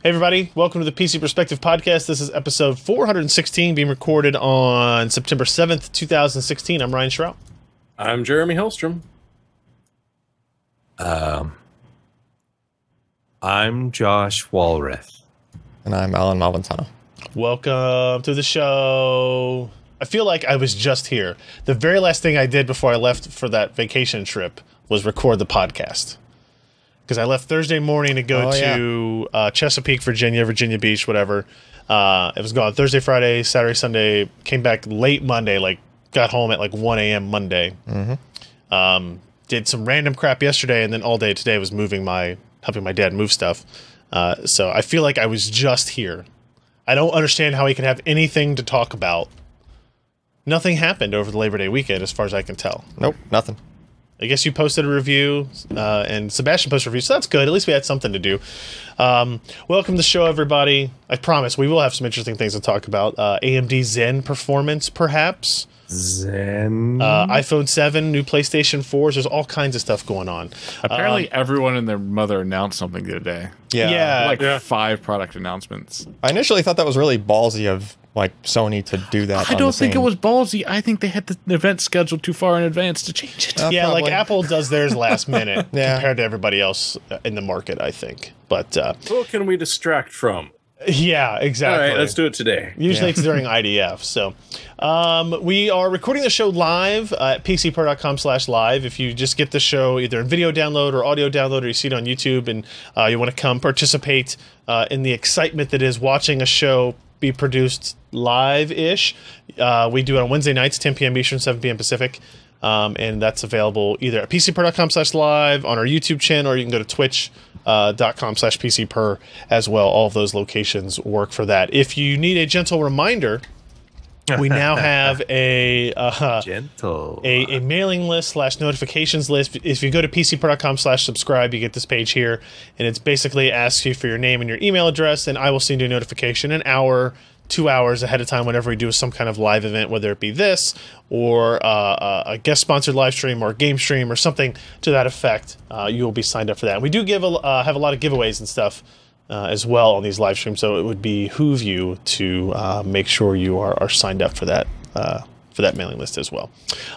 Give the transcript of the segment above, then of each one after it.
Hey everybody, welcome to the PC Perspective Podcast. This is episode 416 being recorded on September 7th, 2016. I'm Ryan Schraub. I'm Jeremy Hellstrom. I'm Josh Walrath. And I'm Alan Malventano. Welcome to the show. I feel like I was just here. The very last thing I did before I left for that vacation trip was record the podcast. Because I left Thursday morning to go to Chesapeake, Virginia Beach, whatever. It was gone Thursday, Friday, Saturday, Sunday. Came back late Monday, got home at 1 a.m. Monday. Mm-hmm. Did some random crap yesterday, and then all day today was helping my dad move stuff. So I feel like I was just here. I don't understand how he could have anything to talk about. Nothing happened over the Labor Day weekend, as far as I can tell. Nope, nothing. I guess you posted a review, and Sebastian posted a review, so that's good. At least we had something to do. Welcome to the show, everybody. I promise we will have some interesting things to talk about. AMD Zen Performance, perhaps. Zen. iPhone 7, new PlayStation 4s. There's all kinds of stuff going on. Apparently, everyone and their mother announced something the other day. Yeah. 5 product announcements. I initially thought that was really ballsy of Sony to do that. I don't think it was ballsy. I think they had the event scheduled too far in advance to change it. Yeah, probably. Apple does theirs last minute Yeah. compared to everybody else in the market, I think. But Who can we distract from? yeah, exactly. All right, let's do it today. Usually it's during IDF. So we are recording the show live at pcper.com/live. If you just get the show either in video download or audio download, or you see it on YouTube and you want to come participate in the excitement that is watching a show be produced live-ish. We do it on Wednesday nights, 10 p.m. Eastern, 7 p.m. Pacific. And that's available either at pcper.com/live on our YouTube channel, or you can go to twitch.com/pcper as well. All of those locations work for that. If you need a gentle reminder, we now have a mailing list / notifications list. If you go to pcper.com/subscribe, you get this page here, and it's basically asks you for your name and your email address, and I will send you a notification an hour, 2 hours ahead of time whenever we do some kind of live event, whether it be this or a guest sponsored live stream or a game stream or something to that effect. You will be signed up for that. And we do have a lot of giveaways and stuff as well on these live streams, so it would behoove you to make sure you are signed up for that mailing list as well.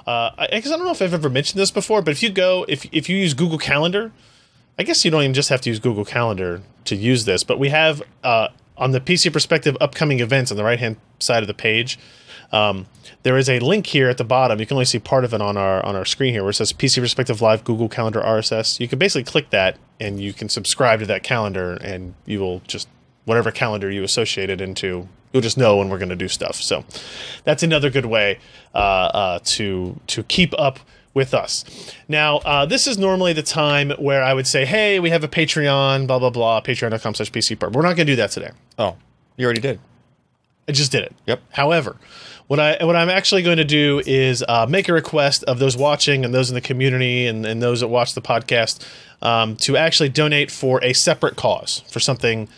I guess I don't know if I've ever mentioned this before, but if you use Google Calendar, I guess you don't even just have to use Google Calendar to use this, but we have on the PC Perspective upcoming events on the right-hand side of the page, there is a link here at the bottom. You can only see part of it on our screen here, where it says PC Perspective Live Google Calendar RSS. You can basically click that, and you can subscribe to that calendar, and you will just, whatever calendar you associate it into, you'll just know when we're going to do stuff. So that's another good way to keep up with us. Now, this is normally the time where I would say, hey, we have a Patreon, blah, blah, blah, patreon.com/PCPer. We're not going to do that today. Oh, you already did. I just did it. Yep. However, what I'm actually going to do is make a request of those watching and those in the community and those that watch the podcast to actually donate for a separate cause, for something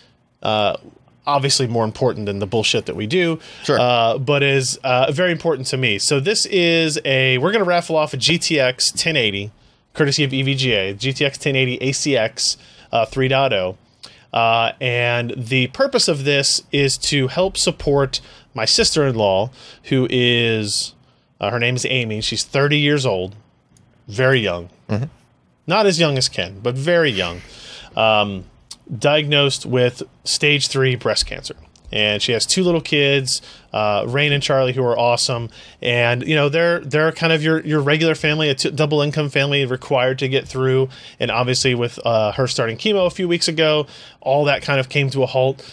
obviously more important than the bullshit that we do, Sure. but is very important to me. So this is we're going to raffle off a GTX 1080, courtesy of EVGA, GTX 1080 ACX 3.0. And the purpose of this is to help support my sister-in-law, who is, her name is Amy. She's 30 years old, very young. Mm-hmm. Not as young as Ken, but very young. Diagnosed with stage 3 breast cancer. And she has 2 little kids, Rain and Charlie, who are awesome. And, they're kind of your regular family, a double income family required to get through. And obviously with her starting chemo a few weeks ago, all that kind of came to a halt.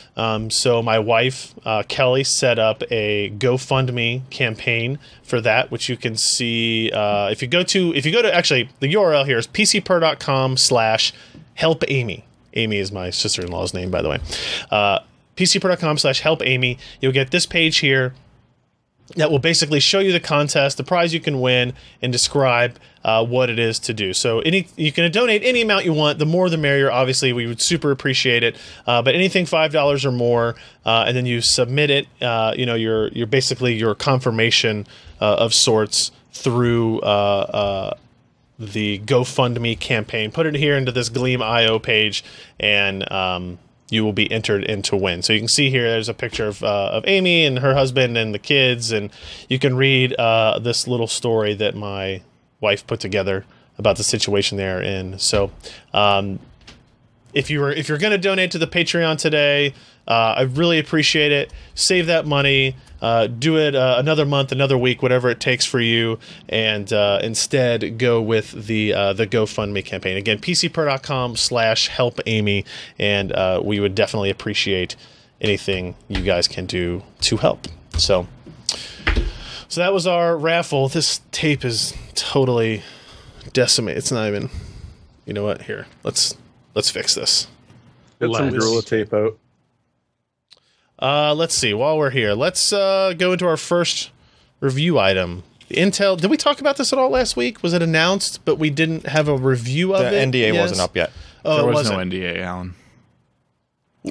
So my wife, Kelly, set up a GoFundMe campaign for that, which you can see if you go to actually, the URL here is pcper.com/helpamy. Amy is my sister-in-law's name, by the way. pcper.com/helpamy. You'll get this page here that will basically show you the contest, the prize you can win, and describe what it is to do. So you can donate any amount you want. The more the merrier. Obviously, we would super appreciate it. But anything $5 or more, and then you submit it. You're basically your confirmation of sorts through the GoFundMe campaign. Put it here into this Gleam.io page, and you will be entered in to win. So you can see here, there's a picture of Amy and her husband and the kids, and you can read this little story that my wife put together about the situation they're in. So if you're going to donate to the Patreon today, I really appreciate it. Save that money. Do it another month, another week, whatever it takes for you, and instead go with the GoFundMe campaign. Again, pcpro.com/helpamy, and we would definitely appreciate anything you guys can do to help. So that was our raffle. This tape is totally decimated. It's not even. You know what? Here, let's fix this. Get some Gorilla tape out. Let's see. While we're here, let's go into our first review item. Intel. Did we talk about this at all last week? Was it announced, but we didn't have a review of The it? NDA wasn't up yet. Oh, There it was wasn't. no NDA, Alan.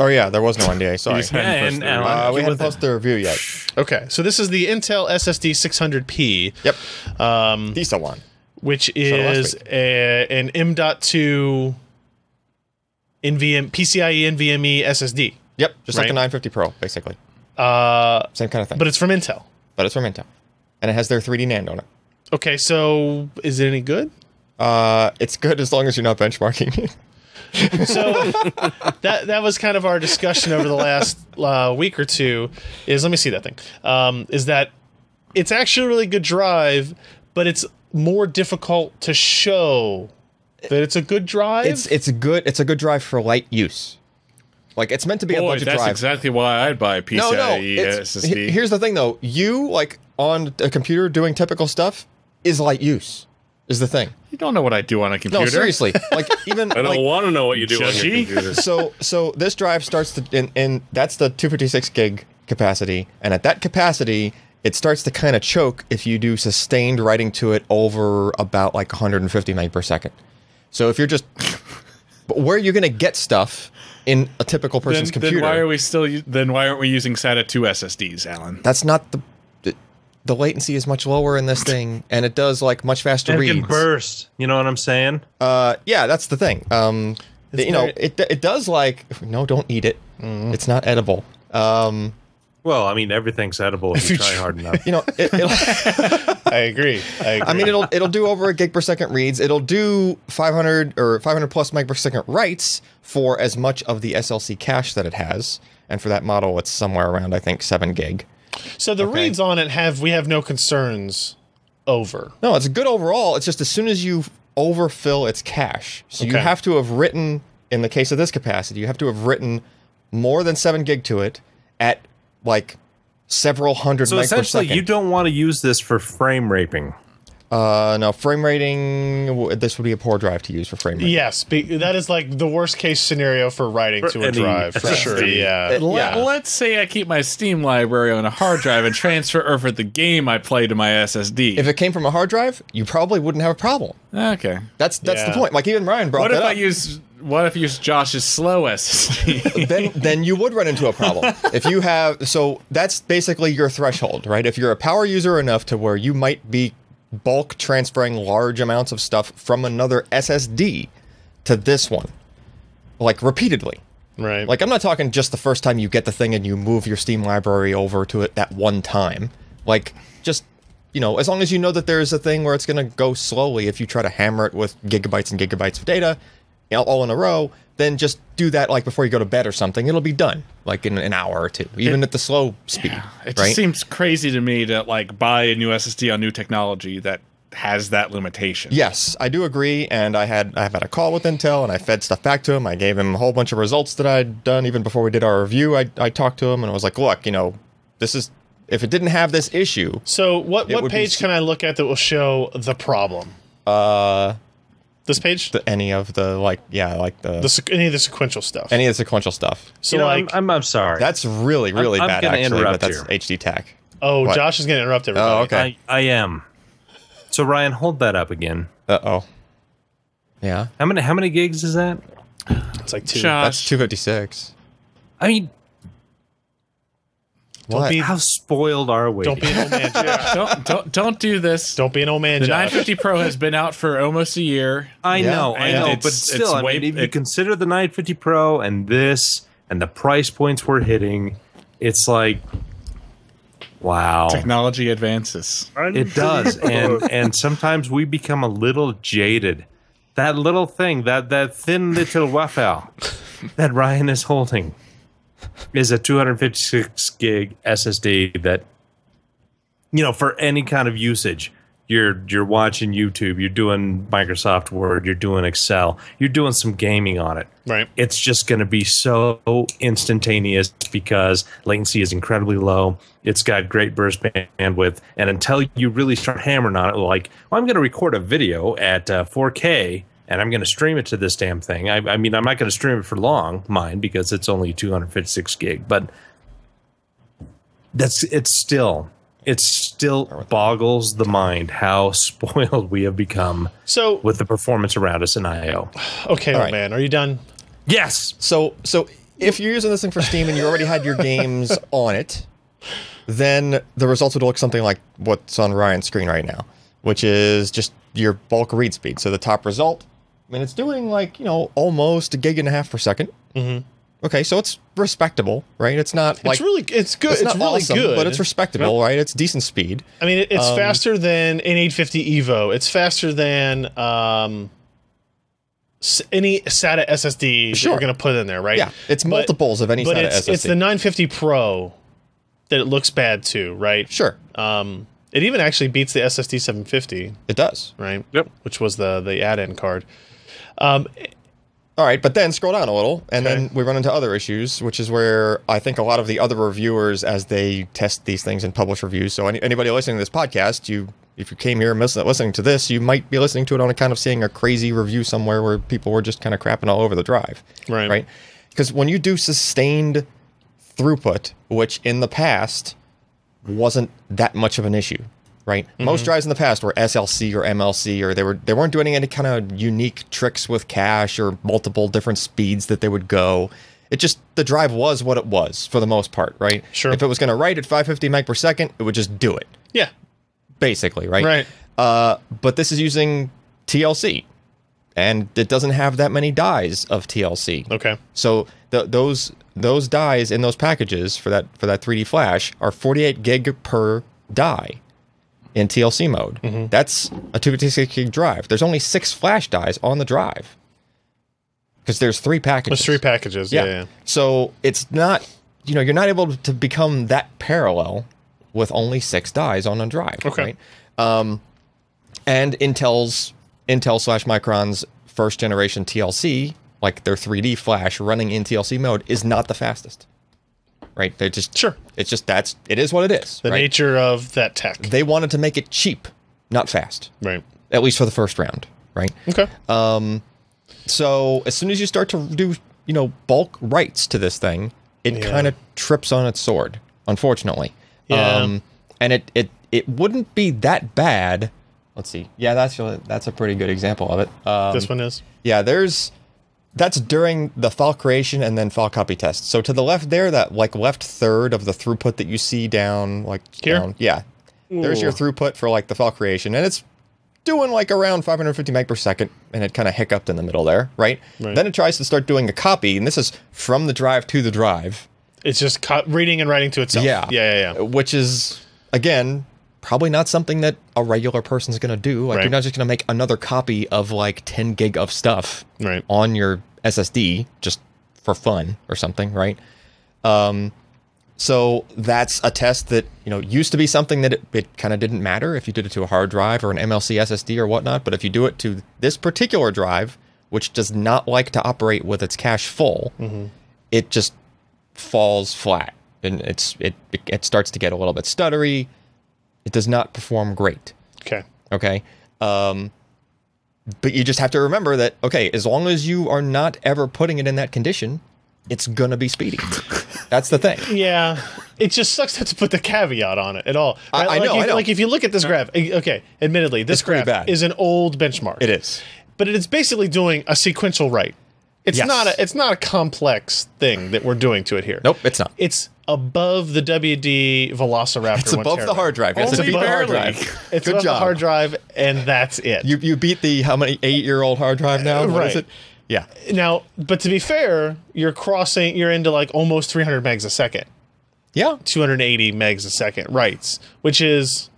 Oh yeah, there was no NDA. Sorry. You just hadn't posted it. We hadn't posted the review yet. Okay, so this is the Intel SSD 600P. Yep. Decent one. Which last is week. an M.2 PCIe NVMe SSD. Yep. Just like Right. a 950 Pro, basically. Same kind of thing. But it's from Intel. But it's from Intel, and it has their 3D NAND on it. Okay, so is it any good? It's good as long as you're not benchmarking. So that was kind of our discussion over the last week or two. Let me see that thing. Is that it's actually a really good drive, but it's more difficult to show that it's a good drive. It's a good drive for light use. Like, it's meant to be a Boy, budget that's drive. exactly why I'd buy a PCIe SSD. Here's the thing, though. You, like, on a computer doing typical stuff is light use, is the thing. You don't know what I do on a computer. No, seriously. Like, even... I don't want to know what you do on your Judgy? computer. So this drive starts to... And that's the 256 gig capacity. And at that capacity, it starts to kind of choke if you do sustained writing to it over about, like, 150 meg per second. So if you're just... But where are you going to get stuff in a typical person's computer? Then why aren't we using SATA 2 SSDs, Alan? That's not the latency is much lower in this thing, and it does like much faster And it reads. can burst. You know what I'm saying? Yeah, that's the thing. It does like don't eat it. It's not edible. Well, I mean, everything's edible if you try hard enough. It'll I agree. I mean, it'll do over a gig per second reads. It'll do 500 or 500 plus meg per second writes for as much of the SLC cache that it has. And for that model, it's somewhere around, I think, 7 gig. So the reads on it we have no concerns over. No, it's good overall. It's just as soon as you overfill its cache. So you Okay. have to have written, in the case of this capacity, you have to have written more than 7 gig to it at like several hundred So meg per essentially, second. you don't want to use this for frame raping. No, frame rating, this would be a poor drive to use for frame rating. Yes, that is like the worst case scenario for writing to a any drive, for sure. SSD. Yeah. Let's say I keep my Steam library on a hard drive and transfer over the game I play to my SSD. If it came from a hard drive, you probably wouldn't have a problem. Okay. That's the Yeah. point. Like even Ryan brought What if that I up. use Josh's slow SSD? then you would run into a problem. If you have, so that's basically your threshold, right? If you're a power user enough to where you might be bulk transferring large amounts of stuff from another SSD to this one, like repeatedly. Right. Like I'm not talking just the first time you get the thing and you move your Steam library over to it that one time. Like just, as long as you know that there's a thing where it's going to go slowly if you try to hammer it with gigabytes and gigabytes of data, all in a row, then just do that like before you go to bed or something. It'll be done like in an hour or two, even at the slow speed. It right? just seems crazy to me to like buy a new SSD on new technology that has that limitation. Yes, I do agree, and I've had a call with Intel, and I fed stuff back to him. I gave him a whole bunch of results that I'd done even before we did our review. I talked to him, and I was like, look, this is, if it didn't have this issue... So what would be page can I look at that will show the problem? This page? Any of the, Any of the sequential stuff. any of the sequential stuff. So I'm sorry. That's really, really I'm bad, gonna actually, but interrupt that's you. HD tech. Josh is going to interrupt everybody. Oh, okay. I am. So Ryan, hold that up again. Uh-oh. Yeah? How many gigs is that? It's like 2. That's Josh, 256. I mean, What? be- how spoiled are we? Don't be an old man, Josh. don't do this. Don't be an old man, The Josh. 950 Pro has been out for almost a year. I Yeah. know, And but it's still, I way- mean, if you consider the 950 Pro and this, and the price points we're hitting, it's like, wow. Technology advances. It does. And sometimes we become a little jaded. That little thing, that thin little waffle that Ryan is holding is a 256 gig SSD that, for any kind of usage, you're watching YouTube, you're doing Microsoft Word, you're doing Excel, you're doing some gaming on it. Right. It's just going to be so instantaneous because latency is incredibly low. It's got great burst bandwidth. And until you really start hammering on it, like, well, I'm going to record a video at 4K and I'm going to stream it to this damn thing. I mean, I'm not going to stream it for long, mine, because it's only 256 gig. But it still boggles the mind how spoiled we have become with the performance around us in I/O. Okay, right. Man, are you done? Yes. So if you're using this thing for Steam and you already had your games on it, then the results would look something like what's on Ryan's screen right now, which is just your bulk read speed. So the top result, I mean, it's doing like, almost 1.5 gigs per second. Mm-hmm. Okay, so it's respectable, right? It's not like it's good. It's not really awesome, good, but it's respectable, right? It's decent speed. I mean, it's faster than an 850 Evo. It's faster than any SATA SSD that you're going to put in there, right? Yeah, it's multiples of any SATA SSD. It's the 950 Pro that it looks bad to, right? Sure. It even actually beats the SSD 750. It does, right? Yep. Which was the add-in card. All right, but then scroll down a little, and then we run into other issues, which is where I think a lot of the other reviewers, as they test these things and publish reviews, so anybody listening to this podcast, if you came here and listening to this, you might be listening to it on a kind of seeing a crazy review somewhere where people were just kind of crapping all over the drive. Right? Because when you do sustained throughput, which in the past wasn't that much of an issue, right? Mm-hmm. Most drives in the past were SLC or MLC, or they weren't doing any kind of unique tricks with cache or multiple different speeds that they would go. It just, the drive was what it was for the most part, right? Sure. If it was going to write at 550 meg per second, it would just do it. Yeah. Basically, right? Right. But this is using TLC, and it doesn't have that many dies of TLC. Okay. So those dies in those packages for that 3D flash are 48 gig per die in TLC mode. Mm-hmm. That's a 256 gig drive. There's only 6 flash dies on the drive because there's 3 packages. There's 3 packages. Yeah. So it's not, you're not able to become that parallel with only 6 dies on a drive. Okay. Right? And Intel/Micron's first generation TLC, like their 3D flash running in TLC mode, is not the fastest. Right? They just It's just it is what it is. The nature of that tech. They wanted to make it cheap, not fast. Right. At least for the first round. Right. Okay. So as soon as you start to do bulk writes to this thing, it kind of trips on its sword, unfortunately. Yeah. And it wouldn't be that bad. Let's see. Yeah, that's a pretty good example of it. This one is. Yeah, that's during the file creation and then file copy test. So to the left there, that left third of the throughput that you see down, here? Down, yeah. Ooh. There's your throughput for the file creation, and it's doing around 550 meg per second, and it kind of hiccuped in the middle there, right? Then it tries to start doing a copy, and this is from the drive to the drive. It's just reading and writing to itself. Yeah. Which is, again, probably not something that a regular person's going to do. You're not just going to make another copy of 10 gig of stuff on your SSD just for fun or something, right? So that's a test that, used to be something that it kind of didn't matter if you did it to a hard drive or an MLC SSD or whatnot. But if you do it to this particular drive, which does not like to operate with its cache full, it just falls flat, and it starts to get a little bit stuttery. It does not perform great. Okay. But you just have to remember that, as long as you are not ever putting it in that condition, it's gonna be speedy. That's the thing. Yeah. It just sucks to put the caveat on it at all. Right? I know. If you look at this graph, admittedly, this graph is an old benchmark. It is. But it is basically doing a sequential write. It's not a complex thing that we're doing to it here. Nope, it's not. It's above the WD Velociraptor. It's above the hard drive. It's above the hard drive. It's above the hard drive, and that's it. You beat the how many 8-year-old hard drive now? What is it? Yeah. Now, but to be fair, you're into like almost 300 megs a second. Yeah. 280 megs a second writes, which is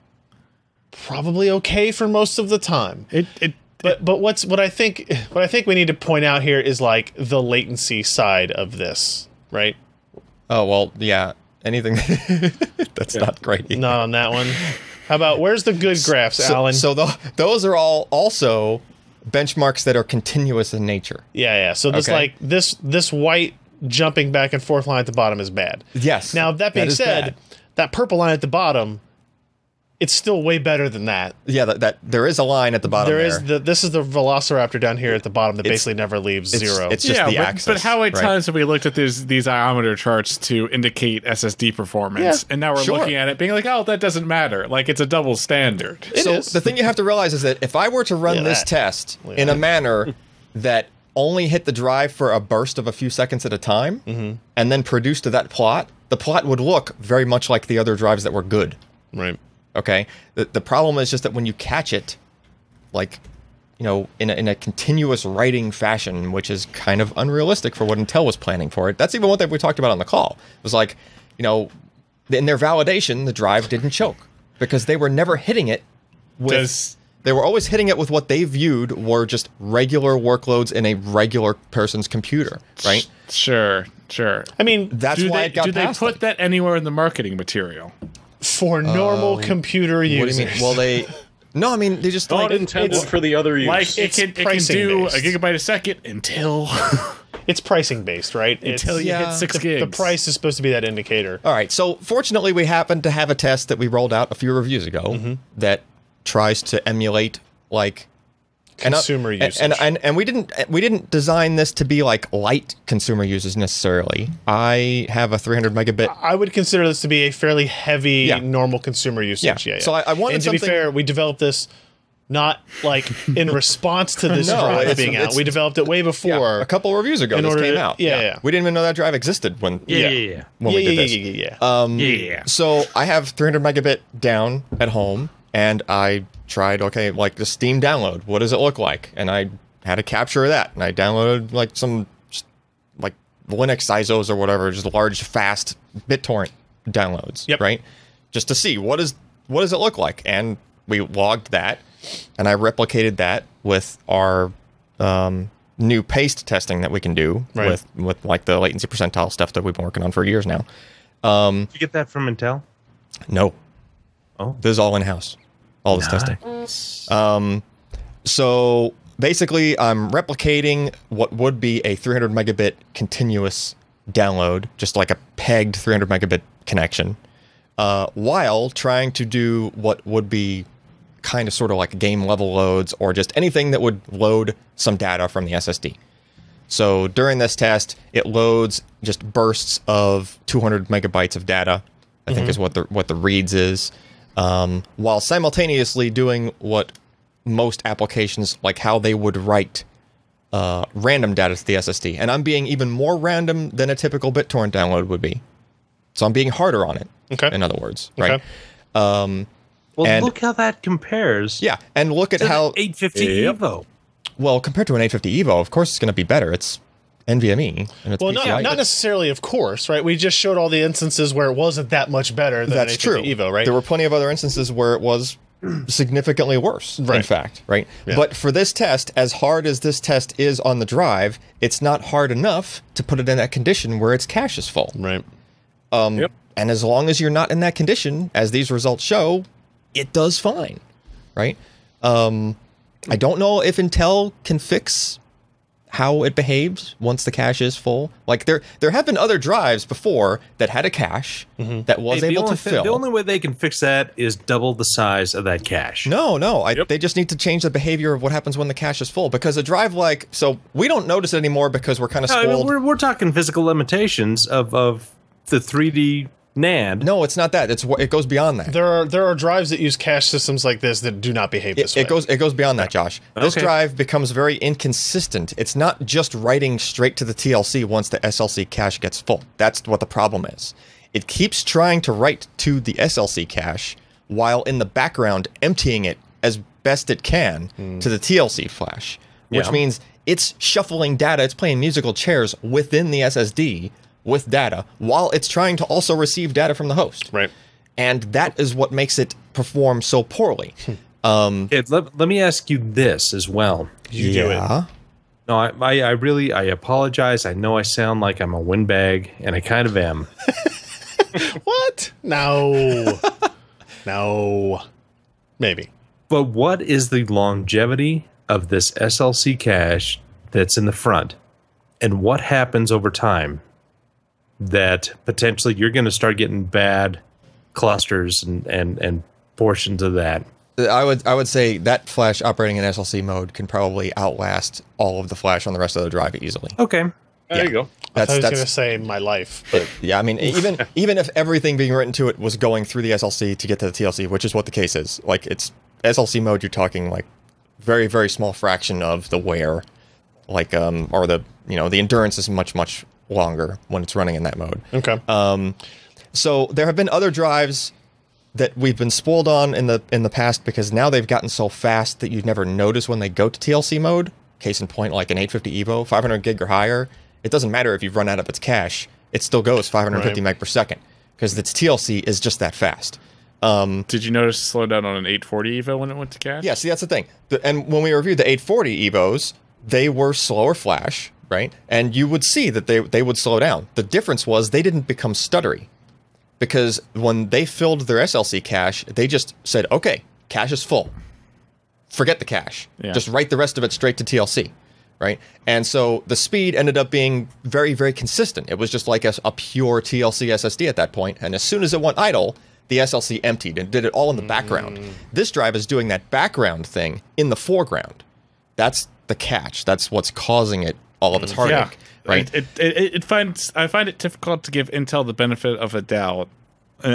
probably okay for most of the time. But what I think we need to point out here is like the latency side of this, right? Oh, well, yeah. Anything that's not great either. Not on that one. How about where's the good graphs, Alan? So those are all also benchmarks that are continuous in nature. Yeah. So this like this white jumping back and forth line at the bottom is bad. Yes. Now that being said, that purple line at the bottom, it's still way better than that. Yeah, that there is a line at the bottom. This is the Velociraptor down here at the bottom that basically never leaves zero. It's just the axis. But how many times have we looked at these iometer charts to indicate SSD performance? Yeah, and now we're looking at it being like, oh, that doesn't matter. Like it's a double standard. So the thing you have to realize is that if I were to run this test in a manner that only hit the drive for a burst of a few seconds at a time, and then produced to that plot, the plot would look very much like the other drives that were good. Right. Okay. The problem is just that when you catch it, like, you know, in a continuous writing fashion, which is kind of unrealistic for what Intel was planning for it. That's even one thing we talked about on the call. It was like, you know, in their validation, the drive didn't choke because they were never hitting it with. They were always hitting it with what they viewed were just regular workloads in a regular person's computer, right? Sure. I mean, that's why it got do they past put that anywhere in the marketing material? For normal computer users. What do you mean? Well, no, I mean, they just not intended for the other use. Like it can do a gigabyte a second until it's pricing based, right? Until you hit 6 gigs. The price is supposed to be that indicator. All right. So fortunately, we happen to have a test that we rolled out a few reviews ago that tries to emulate like consumer usage. And we didn't design this to be like light consumer users necessarily. I have a 300 megabit. I would consider this to be a fairly heavy normal consumer usage. Yeah. So I wanted to be fair, we developed this not like in response to this drive being out. We developed it way before. A couple reviews ago this came out. Yeah. We didn't even know that drive existed when we did this. So I have 300 megabit down at home. And I tried, like the Steam download. What does it look like? And I had a capture of that. And I downloaded like some like Linux ISOs or whatever, just large, fast BitTorrent downloads, right? Just to see what does it look like. And we logged that, and I replicated that with our new paste testing that we can do with like the latency percentile stuff that we've been working on for years now. Did you get that from Intel? No. Oh, this is all in-house. All this testing. So basically, I'm replicating what would be a 300 megabit continuous download, just like a pegged 300 megabit connection, while trying to do what would be kind of sort of like game level loads or just anything that would load some data from the SSD. So during this test, it loads just bursts of 200 megabytes of data, I think is what the reads is. While simultaneously doing what most applications, like how they would write random data to the SSD. And I'm being even more random than a typical BitTorrent download would be. So I'm being harder on it, in other words, right? Well, look how that compares. Yeah, and look at how... 850 Evo. Well, compared to an 850 Evo, of course it's going to be better. It's NVMe. And it's not necessarily, of course, right? We just showed all the instances where it wasn't that much better than That's an 850 true. Evo, right? There were plenty of other instances where it was significantly worse, in fact, right? Yeah. But for this test, as hard as this test is on the drive, it's not hard enough to put it in that condition where its cache is full. Right. And as long as you're not in that condition, as these results show, it does fine, right? I don't know if Intel can fix how it behaves once the cache is full. Like there have been other drives before that had a cache that was able to fill. The only way they can fix that is double the size of that cache. No. They just need to change the behavior of what happens when the cache is full. Because a drive so we don't notice it anymore because we're kind of spoiled. We're talking physical limitations of the 3D NAND. No, it's not that. It goes beyond that. There are drives that use cache systems like this that do not behave this way. It goes beyond that, Josh. This drive becomes very inconsistent. It's not just writing straight to the TLC once the SLC cache gets full. That's what the problem is. It keeps trying to write to the SLC cache while in the background emptying it as best it can to the TLC flash, which means it's shuffling data, it's playing musical chairs within the SSD with data while it's trying to also receive data from the host. Right. And that is what makes it perform so poorly. Let me ask you this as well. You do it. No, I really apologize. I know I sound like I'm a windbag, and I kind of am. What? No. No. Maybe. But what is the longevity of this SLC cache that's in the front? And what happens over time that potentially you're going to start getting bad clusters and portions of that? I would say that flash operating in SLC mode can probably outlast all of the flash on the rest of the drive easily. Okay. There you go. I was going to say my life. But Yeah, I mean, even if everything being written to it was going through the SLC to get to the TLC, which is what the case is, like it's SLC mode, you're talking like very, very small fraction of the wear, like or the the endurance is much longer when it's running in that mode. okay. So there have been other drives that we've been spoiled on in the past because now they've gotten so fast that you'd never notice when they go to TLC mode. Case in point, like an 850 Evo, 500 gig or higher. It doesn't matter if you've run out of its cache; it still goes 550 meg per second because its TLC is just that fast. Did you notice a slowdown on an 840 Evo when it went to cache? Yeah, see, that's the thing. And when we reviewed the 840 Evos, they were slower flash, right? And you would see that they would slow down. The difference was they didn't become stuttery. Because when they filled their SLC cache, they just said, okay, cache is full. Forget the cache. Yeah. Just write the rest of it straight to TLC, right? And so the speed ended up being very, very consistent. It was just like a pure TLC SSD at that point. And as soon as it went idle, the SLC emptied and did it all in the background. This drive is doing that background thing in the foreground. That's the catch. That's what's causing it all of its heartache. Right. I find it difficult to give Intel the benefit of a doubt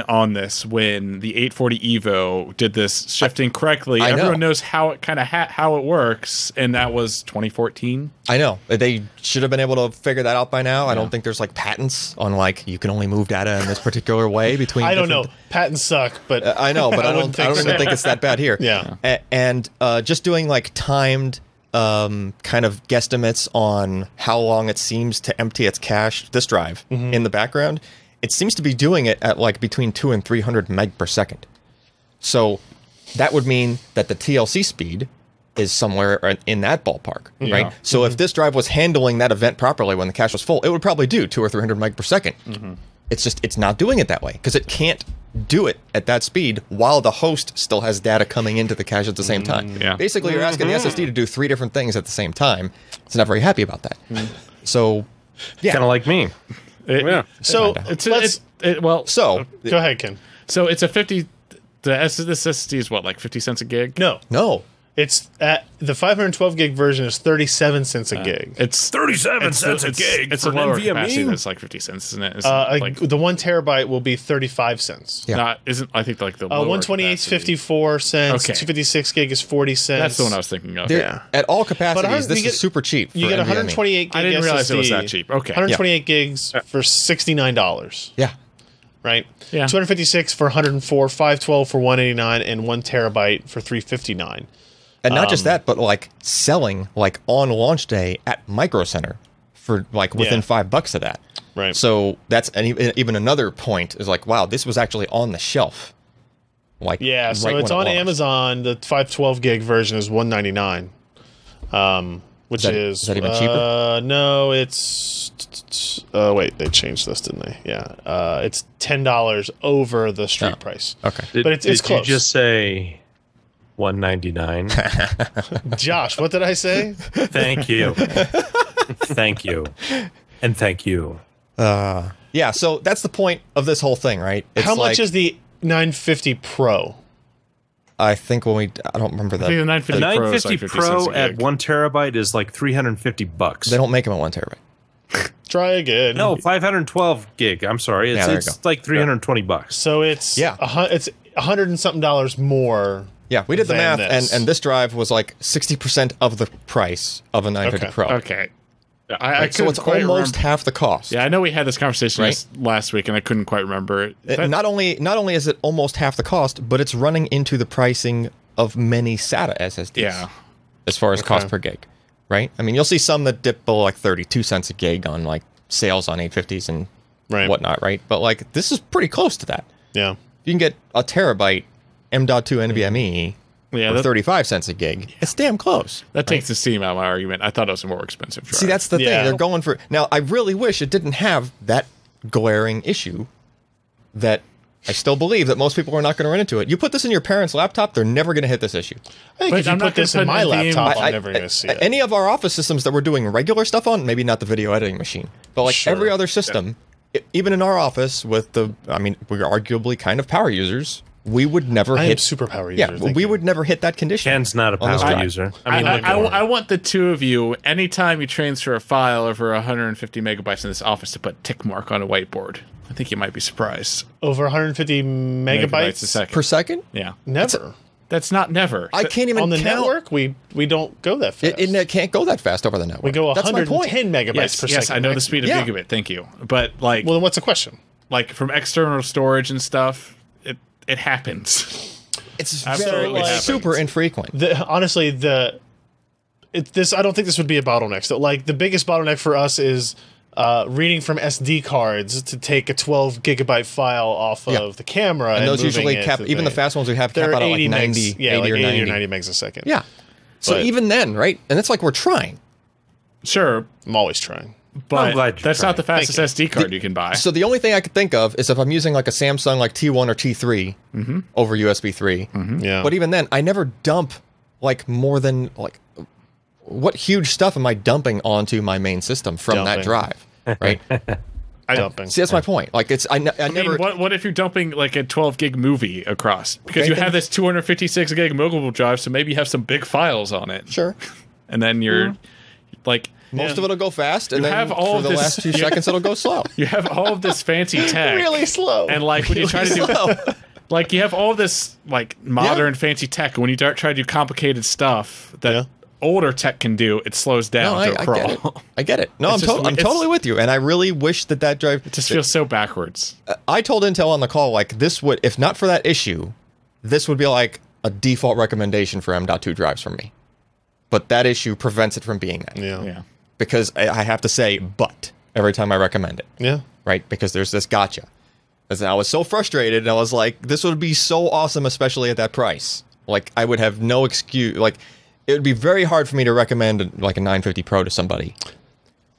on this when the 840 Evo did this shifting correctly. Everyone knows how it kind of how it works, and that was 2014. I know they should have been able to figure that out by now. I don't think there's like patents on like you can only move data in this particular way between. I don't know. Patents suck, but I know, but I don't even think it's that bad here. Yeah, and just doing like timed kind of guesstimates on how long it seems to empty its cache, this drive, in the background, it seems to be doing it at like between 200 and 300 meg per second. So that would mean that the TLC speed is somewhere in that ballpark, right? So if this drive was handling that event properly when the cache was full, it would probably do 200 or 300 meg per second. It's not doing it that way because it can't do it at that speed while the host still has data coming into the cache at the same time. Basically, you're asking the SSD to do 3 different things at the same time. It's not very happy about that. So, yeah. Kind of like me. So so go ahead, Ken. So it's a 50. This SSD is what, like 50 cents a gig? No. It's at the 512 gig version is 37 cents a gig. It's 37 cents a gig. It's for a lower NVMe. capacity that's like 50 cents, isn't it? The 1 terabyte will be 35 cents. Yeah. I think like the lower 128 is capacity. 54 cents. Okay. 256 gig is 40 cents. That's the one I was thinking of. At all capacities, But this is super cheap. You for get NVMe. 128 gig I didn't realize SSD, it was that cheap. Okay. 128 gigs for $69. Yeah. Right? Yeah. 256 for 104, 512 for 189, and 1 terabyte for 359. And not just that, but like selling like on launch day at Micro Center for like within $5 of that. Right. So that's even another point is like, wow, this was actually on the shelf. Like Yeah, so right it's when on it launched. Amazon. The 512 gig version is $199. Which Is that even cheaper? No, it's wait, they changed this, didn't they? Yeah. It's $10 over the street price. Okay. But it's Did close. you just say $199? Josh, what did I say? Thank you. Thank you. And thank you. Yeah, so that's the point of this whole thing, right? It's How much like, is the 950 Pro? I think I don't remember I think the that. 950 The Pro is 950 like 50 Pro cents a at gig. 1 terabyte is like $350. They don't make them at 1 terabyte. Try again. No, 512 gig. I'm sorry. Yeah, there It's, you it's like $320. So it's Yeah. It's $100 and something more. Yeah, we did the than math, this. and this drive was like 60% of the price of a 950 Okay. Pro. Okay. I So couldn't it's quite almost remember. half the cost. Yeah, I know we had this conversation Right? last week, and I couldn't quite remember it. Not only is it almost half the cost, but it's running into the pricing of many SATA SSDs. Yeah. As far as cost per gig. right? I mean, you'll see some that dip below like 32 cents a gig on like sales on 850s and whatnot, right? But like this is pretty close to that. Yeah. You can get a terabyte M.2 NVMe for 35 cents a gig. It's damn close. That takes the steam out of my argument. I thought it was a more expensive drive. See, that's the thing. They're going for... Now, I really wish it didn't have that glaring issue that I still believe that most people are not going to run into it. You put this in your parents' laptop, they're never going to hit this issue. I think if you put this in my laptop, I'm never going to see it. Any of our office systems that we're doing regular stuff on, maybe not the video editing machine, but like every other system, even in our office with the... I mean, we're arguably kind of power users... We would never hit super power user. Yeah, we would never hit that condition. Ken's not a power user. I want the two of you, anytime you transfer a file over 150 megabytes in this office, to put tick mark on a whiteboard. I think you might be surprised. Over 150 megabytes per second? Yeah. Never. That's not never. I can't even on the count. Network, we don't go that fast. It can't go that fast over the network. We go 110 megabytes per second. Yes, I know the speed of gigabit. Thank you. But like... Well, then what's the question? Like from external storage and stuff... It happens. It's very super infrequent. Honestly, I don't think this would be a bottleneck. So, like, the biggest bottleneck for us is reading from SD cards to take a 12 gigabyte file off of the camera. And those usually cap, even the fast ones we have cap out at like 90, 80 or 90. Or 90 megs a second. Yeah. So even then, right? And it's like we're trying. Sure. I'm always trying. But that's not the fastest SD card you can buy. So the only thing I could think of is if I'm using like a Samsung like T1 or T3 over USB 3. Yeah. But even then, I never dump like more than like what huge stuff am I dumping onto my main system from that drive, right? Dumping. See, that's my point. Like it's I never. Mean, what if you're dumping like a 12 gig movie across because you have this 256 gig mobile drive, so maybe you have some big files on it. Sure. And then you're like. Most of it'll go fast, and then for the last 2 seconds, it'll go slow. You have all of this fancy tech. Really slow. And like when you try to do... Like you have all this like modern fancy tech, and when you try to do complicated stuff that older tech can do, it slows down to a crawl. I get it. No, I'm totally with you, and I really wish that drive... It just feels so backwards. I told Intel on the call, like, this would... If not for that issue, this would be like a default recommendation for M.2 drives from me. But that issue prevents it from being that. Yeah. Because I have to say "but" every time I recommend it. Yeah. Right? Because there's this gotcha. As I was so frustrated, and I was like, this would be so awesome, especially at that price. Like, I would have no excuse. Like, it would be very hard for me to recommend, like, a 950 Pro to somebody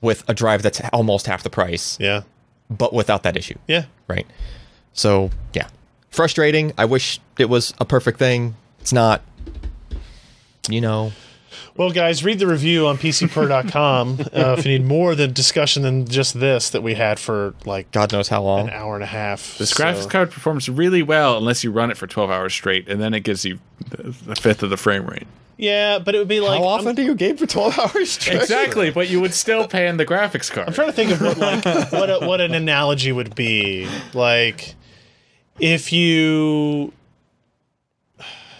with a drive that's almost half the price. Yeah. But without that issue. Yeah. Right? So, yeah. Frustrating. I wish it was a perfect thing. It's not. You know... Well, guys, read the review on PCPro.com if you need more than discussion than just this that we had for, like... God knows how long. An hour and a half. This graphics card performs really well unless you run it for 12 hours straight, and then it gives you a fifth of the frame rate. Yeah, but it would be like... How often do you game for 12 hours straight? Exactly, but you would still pan the graphics card. I'm trying to think of what an analogy would be. Like, if you...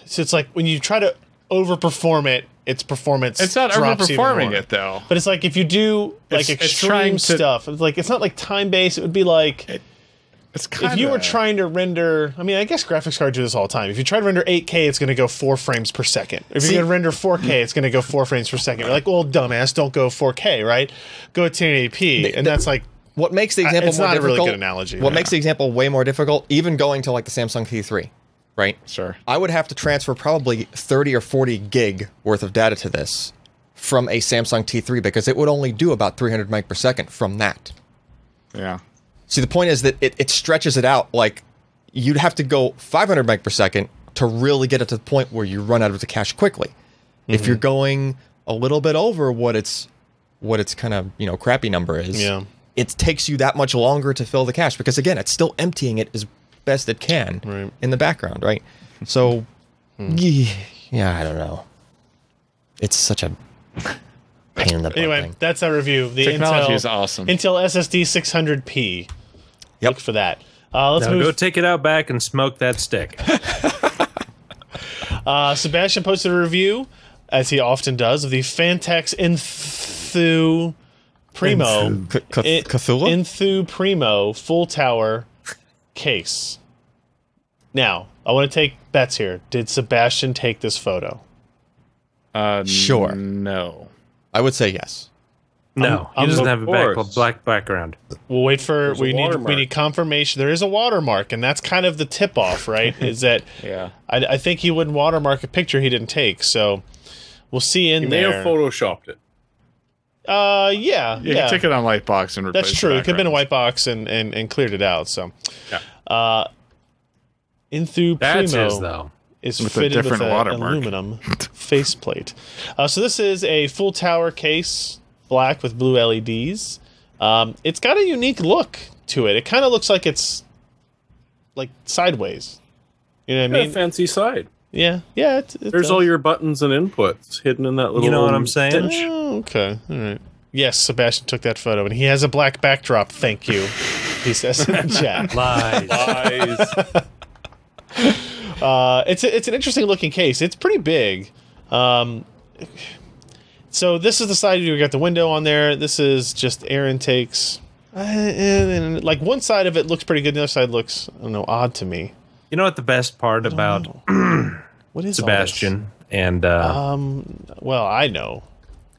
So it's like when you try to overperform it, its performance it's not drops overperforming it though. But it's like if you do like extreme stuff, like it's not like time based. It would be like it's kinda, if you were trying to render. I mean, I guess graphics cards do this all the time. If you try to render 8K, it's going to go 4 frames per second. If you're going to render 4K, it's going to go 4 frames per second. You're like, well, dumbass, don't go 4K, right? Go 1080p, and that's like what makes the example it's more not difficult. A really good analogy. What makes the example way more difficult, even going to like the Samsung T3. Right? Sure. I would have to transfer probably 30 or 40 gig worth of data to this from a Samsung T3 because it would only do about 300 meg per second from that. Yeah. See, the point is that it stretches it out. Like, you'd have to go 500 meg per second to really get it to the point where you run out of the cache quickly. Mm-hmm. If you're going a little bit over what its kind of, crappy number is, it takes you that much longer to fill the cache because, again, it's still emptying it as best it can in the background, right? So, yeah, I don't know. It's such a pain in the butt. Anyway, that's our review. The technology is awesome. Intel SSD 600p. Yep. Look for that. Let's move. Go take it out back and smoke that stick. Sebastian posted a review, as he often does, of the Phanteks Enthoo Primo. Enthoo Primo full tower case. Now, I want to take bets here. Did Sebastian take this photo? Sure. No. I would say yes. No, he doesn't have a black background. We'll wait for we need confirmation. There is a watermark, and that's kind of the tip off, right? Is that I think he wouldn't watermark a picture he didn't take, so we'll see in there. He may have photoshopped it. Yeah. You can take it on Whitebox and replace. That's true. It could have been a Whitebox and cleared it out. So, Enthoo Primo is with fitted a different with an watermark. aluminum faceplate. So this is a full tower case, black with blue LEDs. It's got a unique look to it. It kind of looks like it's like sideways. You know what I mean? Fancy side. Yeah. There's all your buttons and inputs hidden in that little. You know what I'm saying? Oh, okay. All right. Yes, Sebastian took that photo, and he has a black backdrop. Thank you. He says in the chat. Lies. It's an interesting looking case. It's pretty big. So this is the side you got the window on there. This is just air intakes. And like one side of it looks pretty good. The other side looks, I don't know, odd to me. You know what the best part about what is Sebastian and well, I know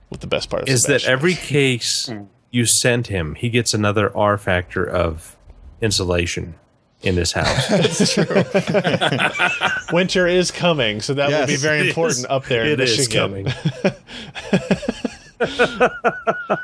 what the best part is that every case you send him, he gets another R factor of insulation in his house. That's true. Winter is coming, so that will be very important up there in Michigan. It is coming.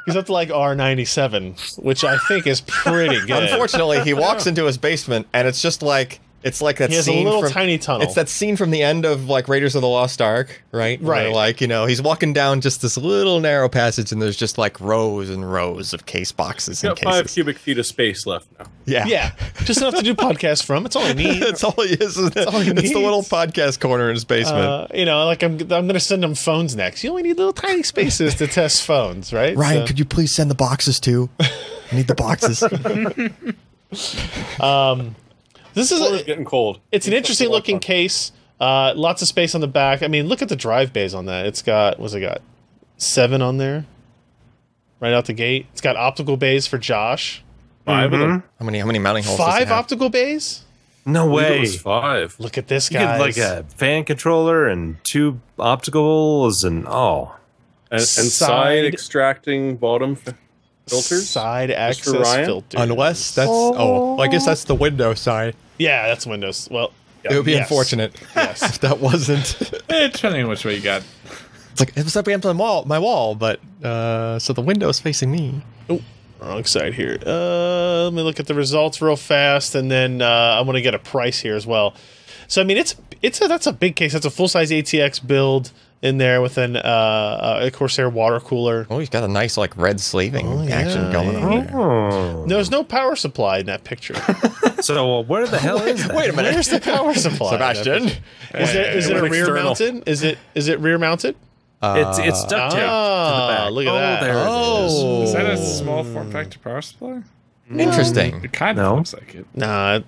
He's up to like R97, which I think is pretty good. Unfortunately, he walks into his basement, and it's just like it's like that he has scene a little from, tiny tunnel. It's that scene from the end of like Raiders of the Lost Ark, right? Where, like, you know, he's walking down just this little narrow passage, and there's just like rows and rows of case boxes. He's got 5 cubic feet of space left now. Yeah, just enough to do podcasts from. It's all he needs. That's all he is. Isn't it? That's all he needs. It's the little podcast corner in his basement. You know, like I'm going to send him phones next. You only need little tiny spaces to test phones, right? Ryan, could you please send the boxes too? I need the boxes. This is getting cold. It's an interesting looking case. Lots of space on the back. I mean, look at the drive bays on that. It's got, what's it got? 7 on there, right out the gate. It's got optical bays for Josh. 5 of them. How many mounting holes? 5 optical bays? No way. It was 5. Look at this, You guys. get like a fan controller and 2 opticals and side extracting bottom filters. Side access filters. Unless that's I guess that's the Windows side. Yeah, that's Windows. Well, it would be unfortunate if that wasn't. Depending on which way you got. It's like it was up against my wall, but so the window's facing me. Oh, wrong side here. Let me look at the results real fast, and then I want to get a price here as well. So I mean, that's a big case. That's a full size ATX build in there with a Corsair water cooler. Oh, he's got a nice like red sleeving action going on there. There's no power supply in that picture. So where the hell is that? Wait a minute. Where's the power supply? Sebastian, Is it a rear mounted? Is it rear mounted? It's duct tape to the back. Look at that. There it Is that a small form factor power supply? Interesting. It kind of looks like it. Nah. I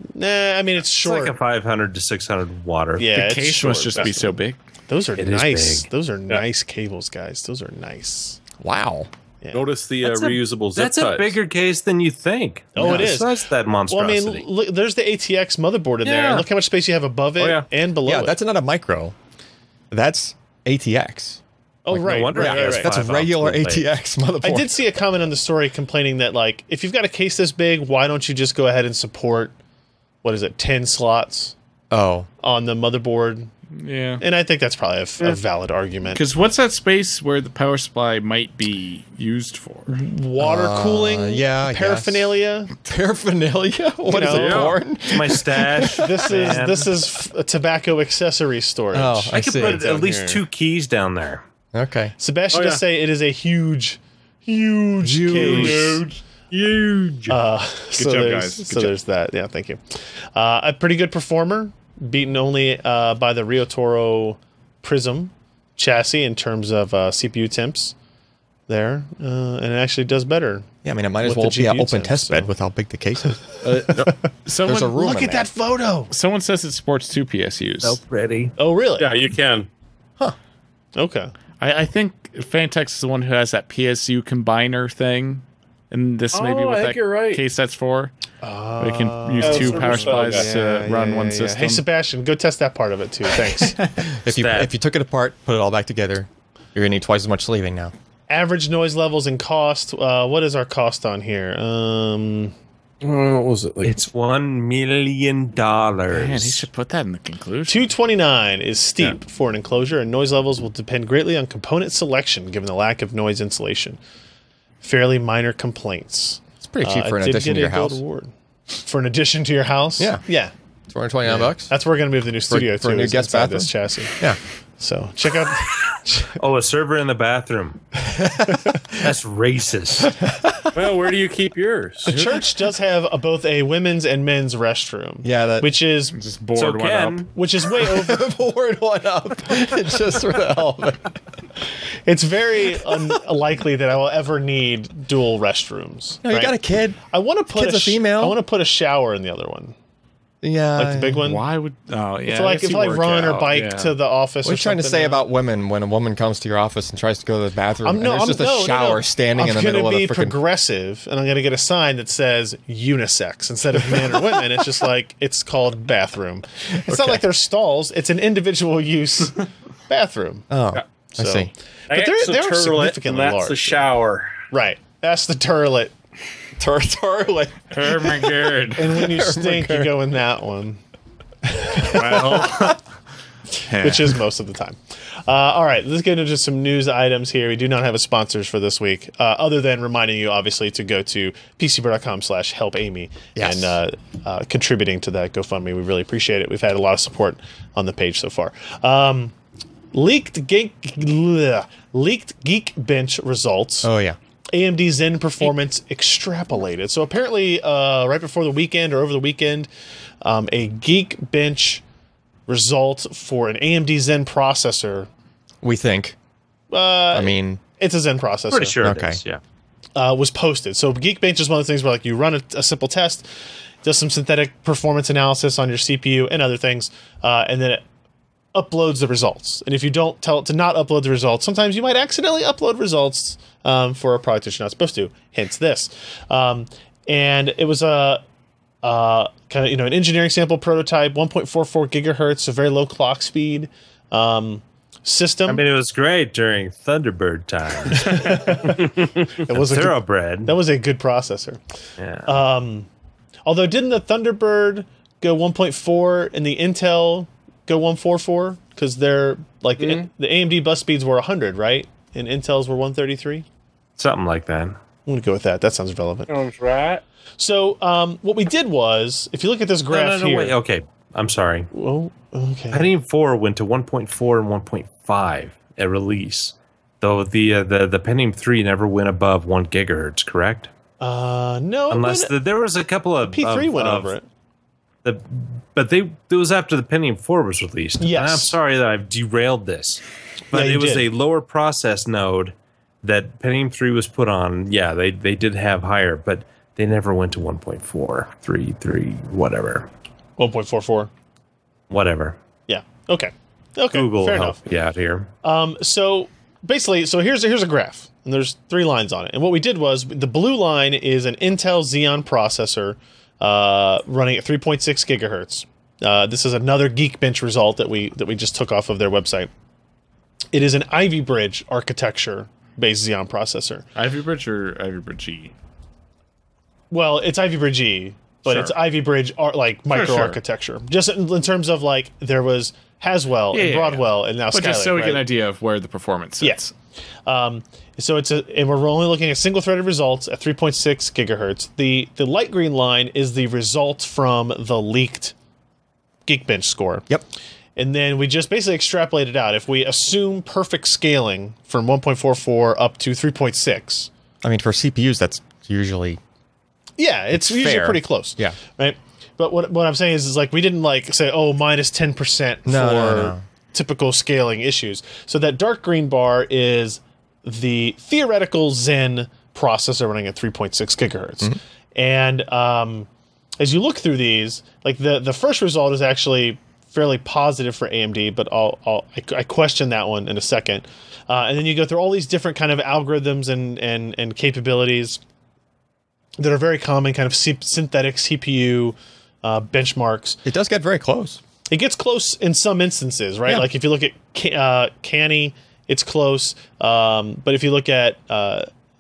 mean, it's It's short. like a 500 to 600 water. Yeah, The case must just be so big. Those are It is nice. big. Those are nice cables, guys. Those are nice. Wow. Yeah. Notice the reusable zip That's ties. a bigger case than you think. Oh, it is. That's that Well, I monstrosity. mean, look, there's the ATX motherboard in there. Yeah. Look how much space you have above it and below Yeah, it. that's not a micro. That's ATX. Oh, Like, no right. wonder it has right. That's a 5 regular optical blades. ATX motherboard. I did see a comment on the story complaining that, like, if you've got a case this big, why don't you just go ahead and support, 10 slots Oh. on the motherboard? Yeah. And I think that's probably a valid argument. Because what's that space where the power supply might be used for? Water cooling, yeah, I paraphernalia. Paraphernalia? What is it, porn? My stash. This is a tobacco accessory storage. Oh, I could see. put Down at least here. 2 keys down there. Okay. Sebastian does say it is a huge case. Huge. So job, there's, guys. Good so job. there's that. Yeah, thank you. A pretty good performer, beaten only by the Rio Toro Prism chassis in terms of CPU temps there, and it actually does better. Yeah, I mean, it might as With well the be an GPU open temps, test bed so. with how big the case is. Someone, There's a room Look in at there. that photo. someone says it supports 2 PSUs. Ready. Oh, really? Yeah, you can. Okay. I think Phanteks is the one who has that PSU combiner thing. And this may be I what think that you're right. case that's for. We can use Yeah, 2 server power style supplies guy. to run one system. Hey, Sebastian, go test that part of it too. Thanks. If you took it apart, put it all back together, you're going to need twice as much sleeving now. Average noise levels and cost. What is our cost on here? What was it? Like? It's $1 million. Man, he should put that in the conclusion. $229 is steep for an enclosure, and noise levels will depend greatly on component selection, given the lack of noise insulation. Fairly minor complaints. It's pretty cheap for an addition to your house. Award. For an addition to your house? Yeah. Yeah. $229. That's where we're going to move the new studio for a new guest bathroom? This chassis. Yeah. So check out. Oh, a server in the bathroom. That's racist. Well, where do you keep yours? The church does have both a women's and men's restroom. Yeah, which is just board So one Ken, up. which is way over. Board one up. Just for the hell of it. It's very unlikely that I will ever need dual restrooms. No, you got a kid. I want to put Kid's a female. I want to put a shower in the other one, Yeah. like the big one. Why would? Oh, yeah. If I run or bike to the office. What are you trying to say about women when a woman comes to your office and tries to go to the bathroom and there's just a shower standing in the middle of the I'm going to be freaking... progressive, and I'm going to get a sign that says unisex instead of men or women. It's just like, it's called bathroom. It's not like there's stalls. It's an individual use bathroom. Oh, I see. But they're significantly that's large. the shower. Right. That's the turlet. Turlet. Oh my god. And when you stink, you go in that one. Well, which is most of the time. All right, let's get into some news items here. We do not have a sponsors for this week, other than reminding you, obviously, to go to pcbro.com/helpamy and contributing to that GoFundMe. We really appreciate it. We've had a lot of support on the page so far. Leaked Geekbench results. Oh, yeah. AMD Zen Performance Extrapolated. So apparently, right before the weekend or over the weekend, a Geekbench result for an AMD Zen processor. We think. I mean... It's a Zen processor. pretty sure Okay. it is, yeah. Was posted. So Geekbench is one of the things where like you run a simple test, does some synthetic performance analysis on your CPU and other things, and then it uploads the results. And if you don't tell it to not upload the results, sometimes you might accidentally upload results for a product that you're not supposed to. Hence this. And it was a kind of an engineering sample prototype, 1.44 gigahertz, so very low clock speed system. I mean, it was great during Thunderbird times. It was Thoroughbred. that was a good processor. Yeah. Although didn't the Thunderbird go 1.4 and the Intel go 144? Because they're like the AMD bus speeds were 100, right? And Intel's were 133. Something like that. I'm gonna go with that. That sounds relevant. Sounds right. So what we did was, if you look at this graph here. Wait, okay. I'm sorry. Oh, okay. Pentium 4 went to 1.4 and 1.5 at release, though the Pentium 3 never went above 1 gigahertz, correct? No. Unless there was a couple of P3 went over it. But it was after the Pentium 4 was released. Yes. And I'm sorry that I've derailed this, but Yeah, it was did. a lower process node that Pentium 3 was put on. Yeah, they did have higher, but they never went to 1.4, 3, whatever. 1.44. Whatever. Yeah. Okay. Google Fair help enough. you out here. So basically, here's a graph, and there's 3 lines on it. And what we did was, the blue line is an Intel Xeon processor running at 3.6 gigahertz. This is another Geekbench result that we just took off of their website. It is an Ivy Bridge architecture-based Xeon processor. Ivy Bridge or Ivy Bridge E? Well, it's Ivy Bridge E, but Sure. it's Ivy Bridge microarchitecture. Just in terms of like there was Haswell and Broadwell and now But Skylake. just so we get an right? idea of where the performance sits. Yes. So and we're only looking at single-threaded results at 3.6 gigahertz. The light green line is the result from the leaked Geekbench score. Yep. And then we just basically extrapolated out. If we assume perfect scaling from 1.44 up to 3.6. I mean, for CPUs, that's usually... Yeah, it's usually fair. pretty close. Yeah. Right? But what I'm saying is like we didn't like say, oh, minus 10% for No. typical scaling issues. So that dark green bar is the theoretical Zen processor running at 3.6 gigahertz. And as you look through these, like the first result is actually fairly positive for AMD, but I question that one in a second. And then you go through all these different kind of algorithms and capabilities that are very common, kind of synthetic CPU benchmarks. It does get very close. It gets close in some instances, right? Yeah. Like if you look at Canny it's close. But if you look at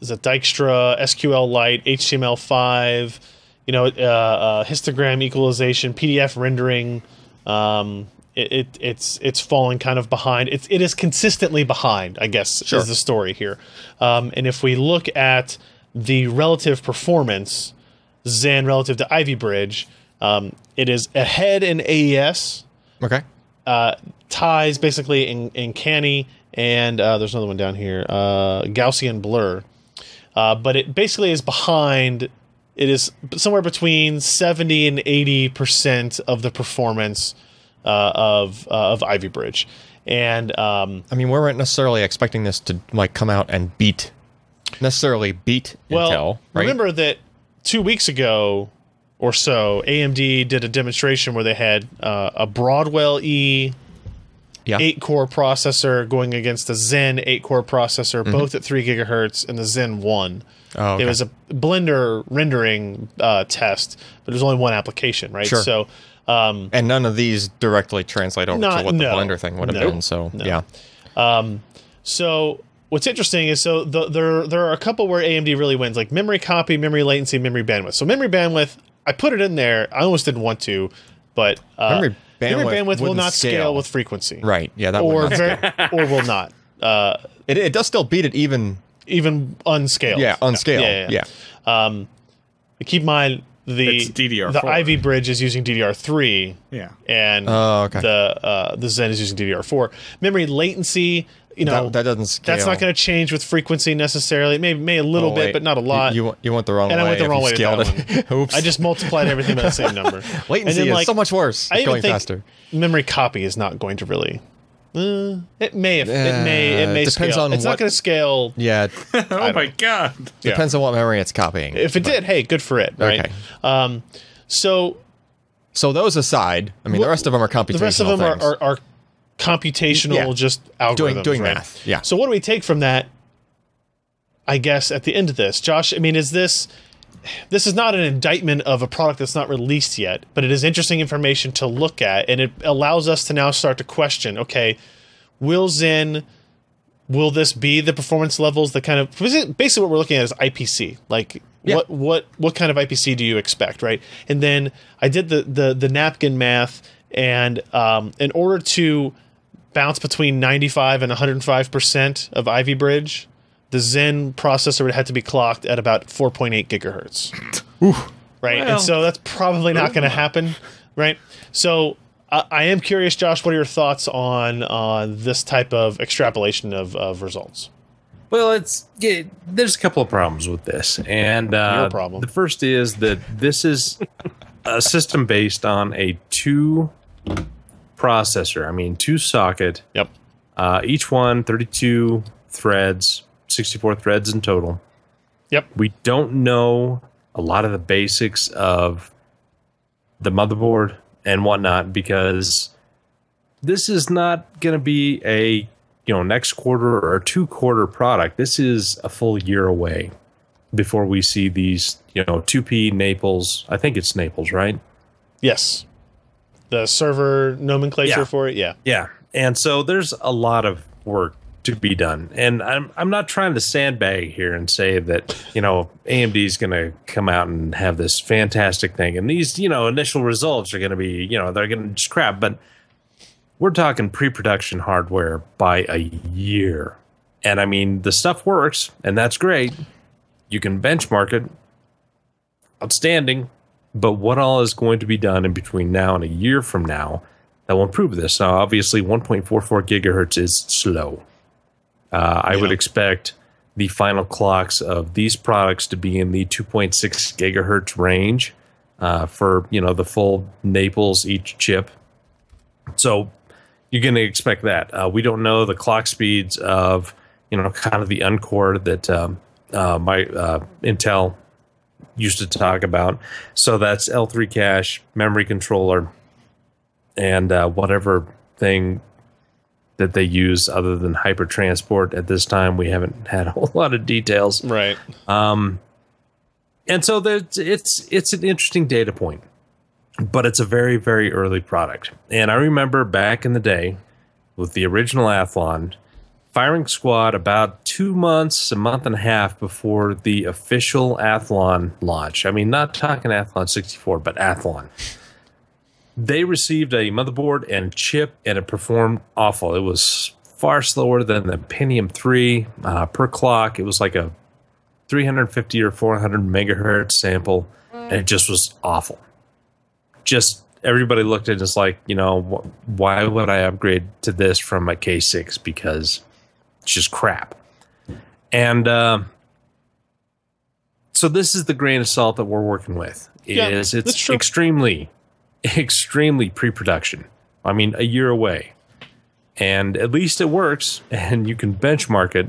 is it Dijkstra, SQLite, HTML5, histogram equalization, PDF rendering, it's falling kind of behind. It is consistently behind, I guess, is the story here. And if we look at the relative performance, Zen relative to Ivy Bridge, it is ahead in AES. Okay. Ties basically in Canny, and there's another one down here, Gaussian Blur. But it basically is behind. It is somewhere between 70 and 80% of the performance of Ivy Bridge. And I mean, we weren't necessarily expecting this to like come out and beat Intel, right? Remember that 2 weeks ago or so, AMD did a demonstration where they had a Broadwell E 8-core processor going against a Zen 8-core processor, both at 3 gigahertz, and the Zen 1. Oh, okay. It was a Blender rendering test, but there's only one application, right? Sure. So, and none of these directly translate over to what the Blender thing would have been. So, yeah. So what's interesting is there are a couple where AMD really wins, like memory copy, memory latency, memory bandwidth. So memory bandwidth, I put it in there. I almost didn't want to, but memory bandwidth will not scale with frequency. Right. Yeah. That would not or will not. It does still beat it even unscaled. Yeah, unscaled. Yeah. Keep in mind it's DDR4. The Ivy Bridge is using DDR3. Yeah. And the Zen is using DDR4. Memory latency, that doesn't scale. That's not going to change with frequency necessarily. Maybe a little bit, but not a lot. You went the wrong way. And I went the wrong way scaled with that one. Oops. I just multiplied everything by the same number. Latency is so much worse. I going think faster. Memory copy is not going to really. It may depends scale. on it's not going to scale. Yeah. Oh my god. Depends on what memory it's copying. If it did, hey, good for it, right? Okay. So those aside, I mean, the rest of them are computational. The rest of them are computational, just algorithms, doing right? math. Yeah. So what do we take from that? I guess at the end of this, Josh. I mean, is this is not an indictment of a product that's not released yet, but it is interesting information to look at, and it allows us to now start to question, okay, will this be the performance levels that kind of, basically what we're looking at is IPC, like what kind of IPC do you expect, right? And then I did the napkin math, and in order to bounce between 95 and 105% of Ivy Bridge, the Zen processor would have to be clocked at about 4.8 gigahertz. Right? Well, and so that's probably not going to happen, right? So I am curious, Josh, what are your thoughts on this type of extrapolation of results? Well, there's a couple of problems with this. And your problem. The first is that this is a system based on a 2 processor. I mean, 2 socket. Yep. Each one 32 threads. 64 threads in total. Yep. We don't know a lot of the basics of the motherboard and whatnot because this is not going to be a next quarter or 2-quarter product. This is a full year away before we see these 2P Naples. I think it's Naples, right? Yes. The server nomenclature for it. Yeah. Yeah. And so there's a lot of work to be done. And I'm not trying to sandbag here and say that, AMD is going to come out and have this fantastic thing. And these, initial results are going to be, they're going to just crap. But we're talking pre-production hardware by a year. And I mean, the stuff works and that's great. You can benchmark it. Outstanding. But what all is going to be done in between now and a year from now that will improve this? Now, obviously, 1.44 gigahertz is slow. I would expect the final clocks of these products to be in the 2.6 gigahertz range for the full Naples each chip. So you're going to expect that. We don't know the clock speeds of kind of the Encore that my Intel used to talk about. So that's L3 cache, memory controller, and whatever thing that they use other than hyper transport. At this time, we haven't had a whole lot of details. Right. And so it's an interesting data point, but it's a very, very early product. And I remember back in the day with the original Athlon, firing squad about 2 months, a month and a half before the official Athlon launch. I mean, not talking Athlon 64, but Athlon. They received a motherboard and chip, and it performed awful. It was far slower than the Pentium 3 per clock. It was like a 350 or 400 megahertz sample, and it just was awful. Just everybody looked at it as like, you know, why would I upgrade to this from my K6? Because it's just crap. And so this is the grain of salt that we're working with. It's extremely pre-production. I mean, a year away. And at least it works, and you can benchmark it.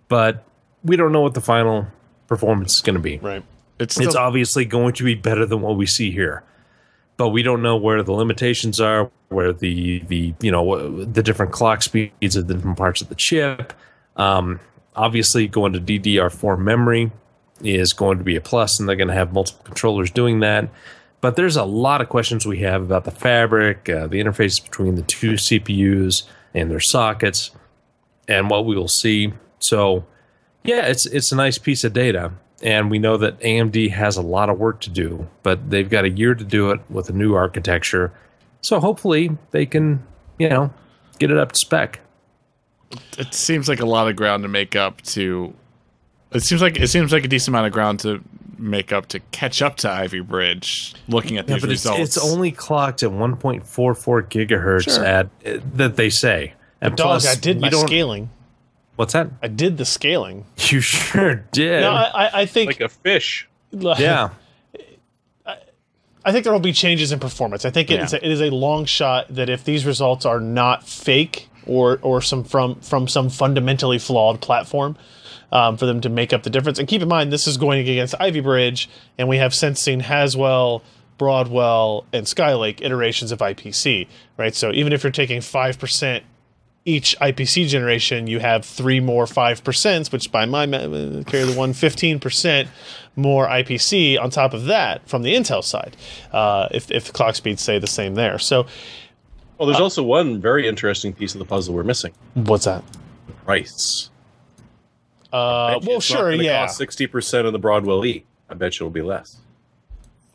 But we don't know what the final performance is going to be. Right. It's obviously going to be better than what we see here. But we don't know where the limitations are, where the different clock speeds of the different parts of the chip. Obviously, going to DDR4 memory is going to be a plus, and they're going to have multiple controllers doing that. But there's a lot of questions we have about the fabric, the interface between the two CPUs and their sockets, and what we will see. So, yeah, it's a nice piece of data. And we know that AMD has a lot of work to do, but they've got a year to do it with a new architecture. So hopefully they can, get it up to spec. It seems like a lot of ground to make up to. It seems like a decent amount of ground to make up to catch up to Ivy Bridge. Looking at these results, it's only clocked at 1.44 gigahertz that they say. And plus, I did my scaling. What's that? I did the scaling. You sure did. No, I think like a fish. Yeah. I think there will be changes in performance. I think it is a long shot that if these results are not fake or from some fundamentally flawed platform, for them to make up the difference. And keep in mind, this is going against Ivy Bridge, and we have since seen Haswell, Broadwell, and Skylake iterations of IPC, right? So even if you're taking 5% each IPC generation, you have 3 more 5%, which by my carry the 15% more IPC on top of that from the Intel side, if the clock speeds stay the same there. So, well, there's also one very interesting piece of the puzzle we're missing. What's that? The price. Well, sure, yeah. Cost 60% of the Broadwell E. I bet you it'll be less.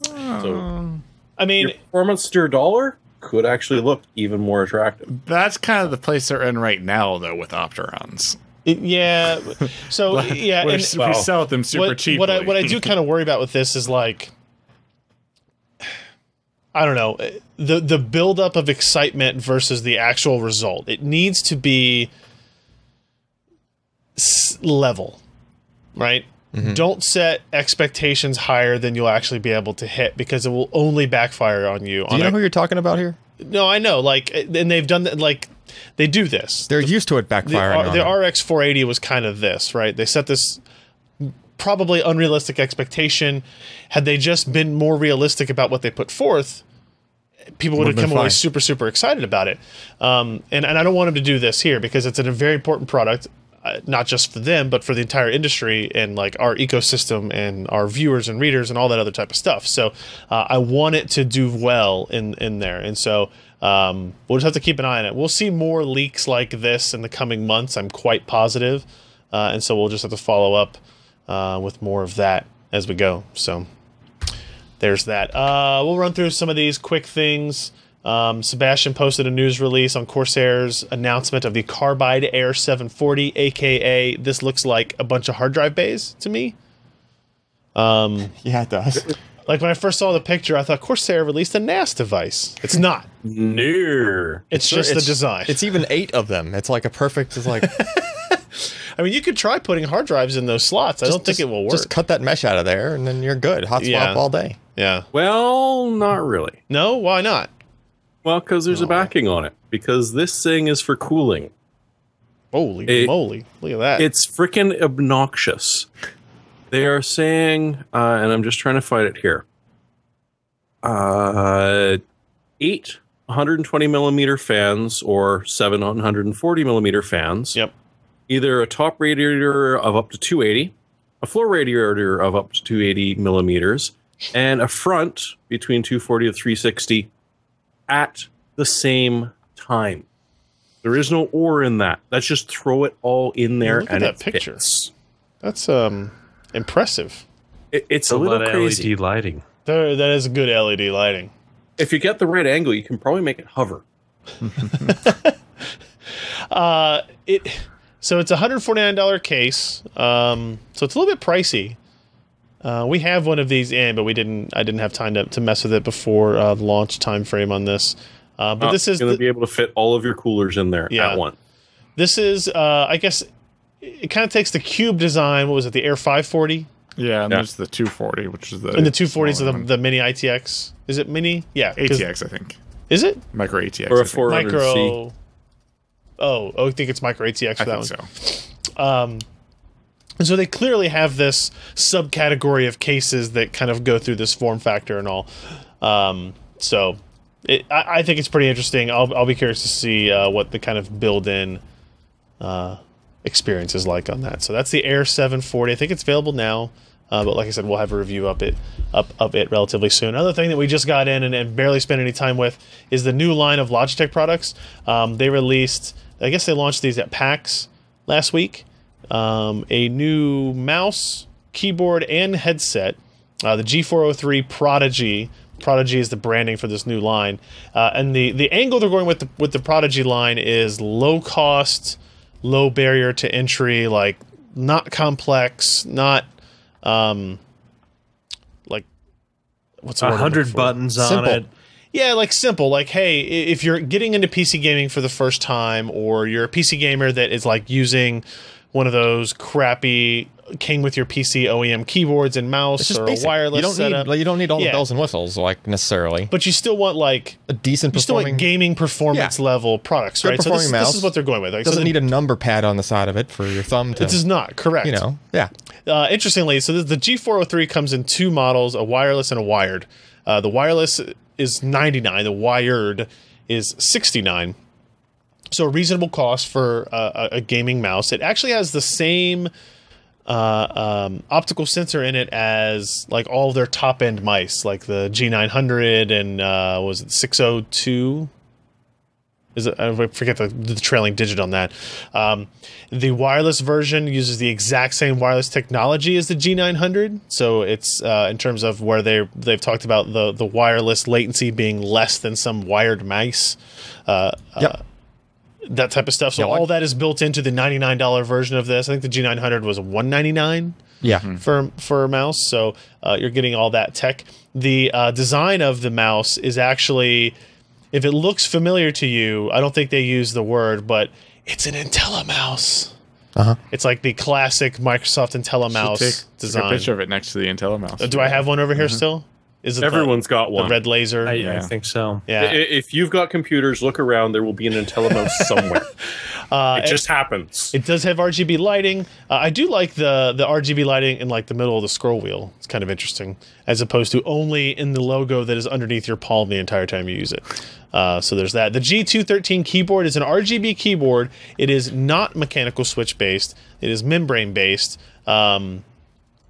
So, I mean, your performance to your dollar could actually look even more attractive. That's kind of the place they're in right now, though, with Opterons. Yeah. So yeah, we sell them super cheaply. What I do kind of worry about with this is like, I don't know, the buildup of excitement versus the actual result. It needs to be level, right? Mm-hmm. Don't set expectations higher than you'll actually be able to hit, because it will only backfire on you. Do you know who you're talking about here? No, I know. Like, and they've done that. Like, they do this. They're used to it backfiring. The RX 480 was kind of this, right? They set this probably unrealistic expectation. Had they just been more realistic about what they put forth, people would have come away super, super excited about it. And I don't want them to do this here, because it's a very important product. Not just for them, but for the entire industry and like our ecosystem and our viewers and readers and all that other type of stuff. So I want it to do well in there. And so we'll just have to keep an eye on it. We'll see more leaks like this in the coming months. I'm quite positive. And so we'll just have to follow up with more of that as we go. So there's that. We'll run through some of these quick things. Sebastian posted a news release on Corsair's announcement of the Carbide Air 740, aka this looks like a bunch of hard drive bays to me. Yeah, it does. Like when I first saw the picture, I thought Corsair released a NAS device. It's not. No. It's just the design. It's even 8 of them. It's like a perfect. It's like. I mean, you could try putting hard drives in those slots. I don't think it will work. Just cut that mesh out of there, and then you're good. Hot swap all day. Yeah. Well, not really. No, why not? Well, because there's a backing on it. Because this thing is for cooling. Holy moly. Look at that. It's freaking obnoxious. They are saying, and I'm just trying to find it here, 8 120 millimeter fans or 7 140 millimeter fans. Yep. Either a top radiator of up to 280, a floor radiator of up to 280 millimeters, and a front between 240 to 360 at the same time. There is no ore in that. Let's just throw it all in there. Look and at that picture. Fits. That's impressive. It's a little crazy. LED lighting. That is good LED lighting. If you get the right angle, you can probably make it hover. So it's a $149 case. So it's a little bit pricey. We have one of these in, but I didn't have time to mess with it before the launch time frame on this. But this is going to be able to fit all of your coolers in there at once. This is, I guess, it kind of takes the cube design. What was it? The Air 540. Yeah, and there's the 240, which is the and the 240s are the mini ITX. Is it mini? Yeah, ATX, I think. Is it micro ATX or a 400C? Micro? Oh, I think it's micro ATX for that one. So. And so they clearly have this subcategory of cases that kind of go through this form factor and all. So I think it's pretty interesting. I'll be curious to see what the kind of built-in experience is like on that. So that's the Air 740. I think it's available now. But like I said, we'll have a review of it relatively soon. Another thing that we just got in and barely spent any time with is the new line of Logitech products. They released, I guess they launched these at PAX last week. A new mouse, keyboard, and headset. The G403 Prodigy. Prodigy is the branding for this new line. And the angle they're going with the Prodigy line is low cost, low barrier to entry, like not complex, not like what's 100 buttons on simple. it. Yeah, like simple. Like, hey, if you're getting into PC gaming for the first time, or you're a PC gamer that is like using one of those crappy came with your PC OEM keyboards and mouse or basic. A wireless setup. You don't need all the bells and whistles, like, necessarily. But you still want, like, a decent you still want gaming performance level products, right? So this is what they're going with. Like, doesn't need a number pad on the side of it for your thumb to... It does not, correct. You know, yeah. Interestingly, so the G403 comes in two models, a wireless and a wired. The wireless is $99, the wired is $69. So a reasonable cost for a gaming mouse. It actually has the same optical sensor in it as like all their top end mice, like the G900 and was it 602? I forget the trailing digit on that. The wireless version uses the exact same wireless technology as the G900. So it's in terms of where they've talked about the wireless latency being less than some wired mice. That type of stuff. So all that is built into the $99 version of this. I think the G900 was $199. Yeah, for a mouse. So you're getting all that tech. The design of the mouse is actually, if it looks familiar to you, I don't think they use the word, but it's an IntelliMouse. It's like the classic Microsoft IntelliMouse design. Take a picture of it next to the IntelliMouse. Do I have one over here still? Is it Everyone's got one. The red laser? I think so. Yeah. If you've got computers, look around. There will be an IntelliMouse somewhere. It just happens. It does have RGB lighting. I do like the RGB lighting in like the middle of the scroll wheel. It's kind of interesting, as opposed to only in the logo that is underneath your palm the entire time you use it. So there's that. The G213 keyboard is an RGB keyboard. It is not mechanical switch based. It is membrane based.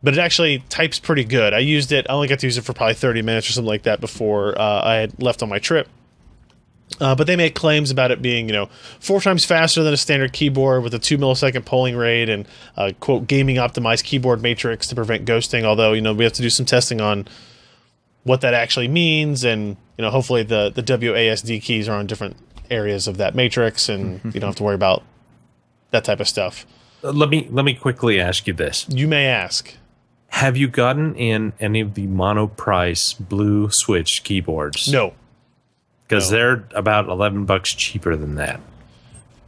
But it actually types pretty good. I used it. I only got to use it for probably 30 minutes or something like that before I had left on my trip. But they make claims about it being, 4 times faster than a standard keyboard with a 2 millisecond polling rate and quote gaming optimized keyboard matrix to prevent ghosting. Although we have to do some testing on what that actually means, and hopefully the WASD keys are on different areas of that matrix, and you don't have to worry about that type of stuff. Let me quickly ask you this. You may ask. Have you gotten in any of the monoprice blue switch keyboards? No. Because they're about $11 cheaper than that.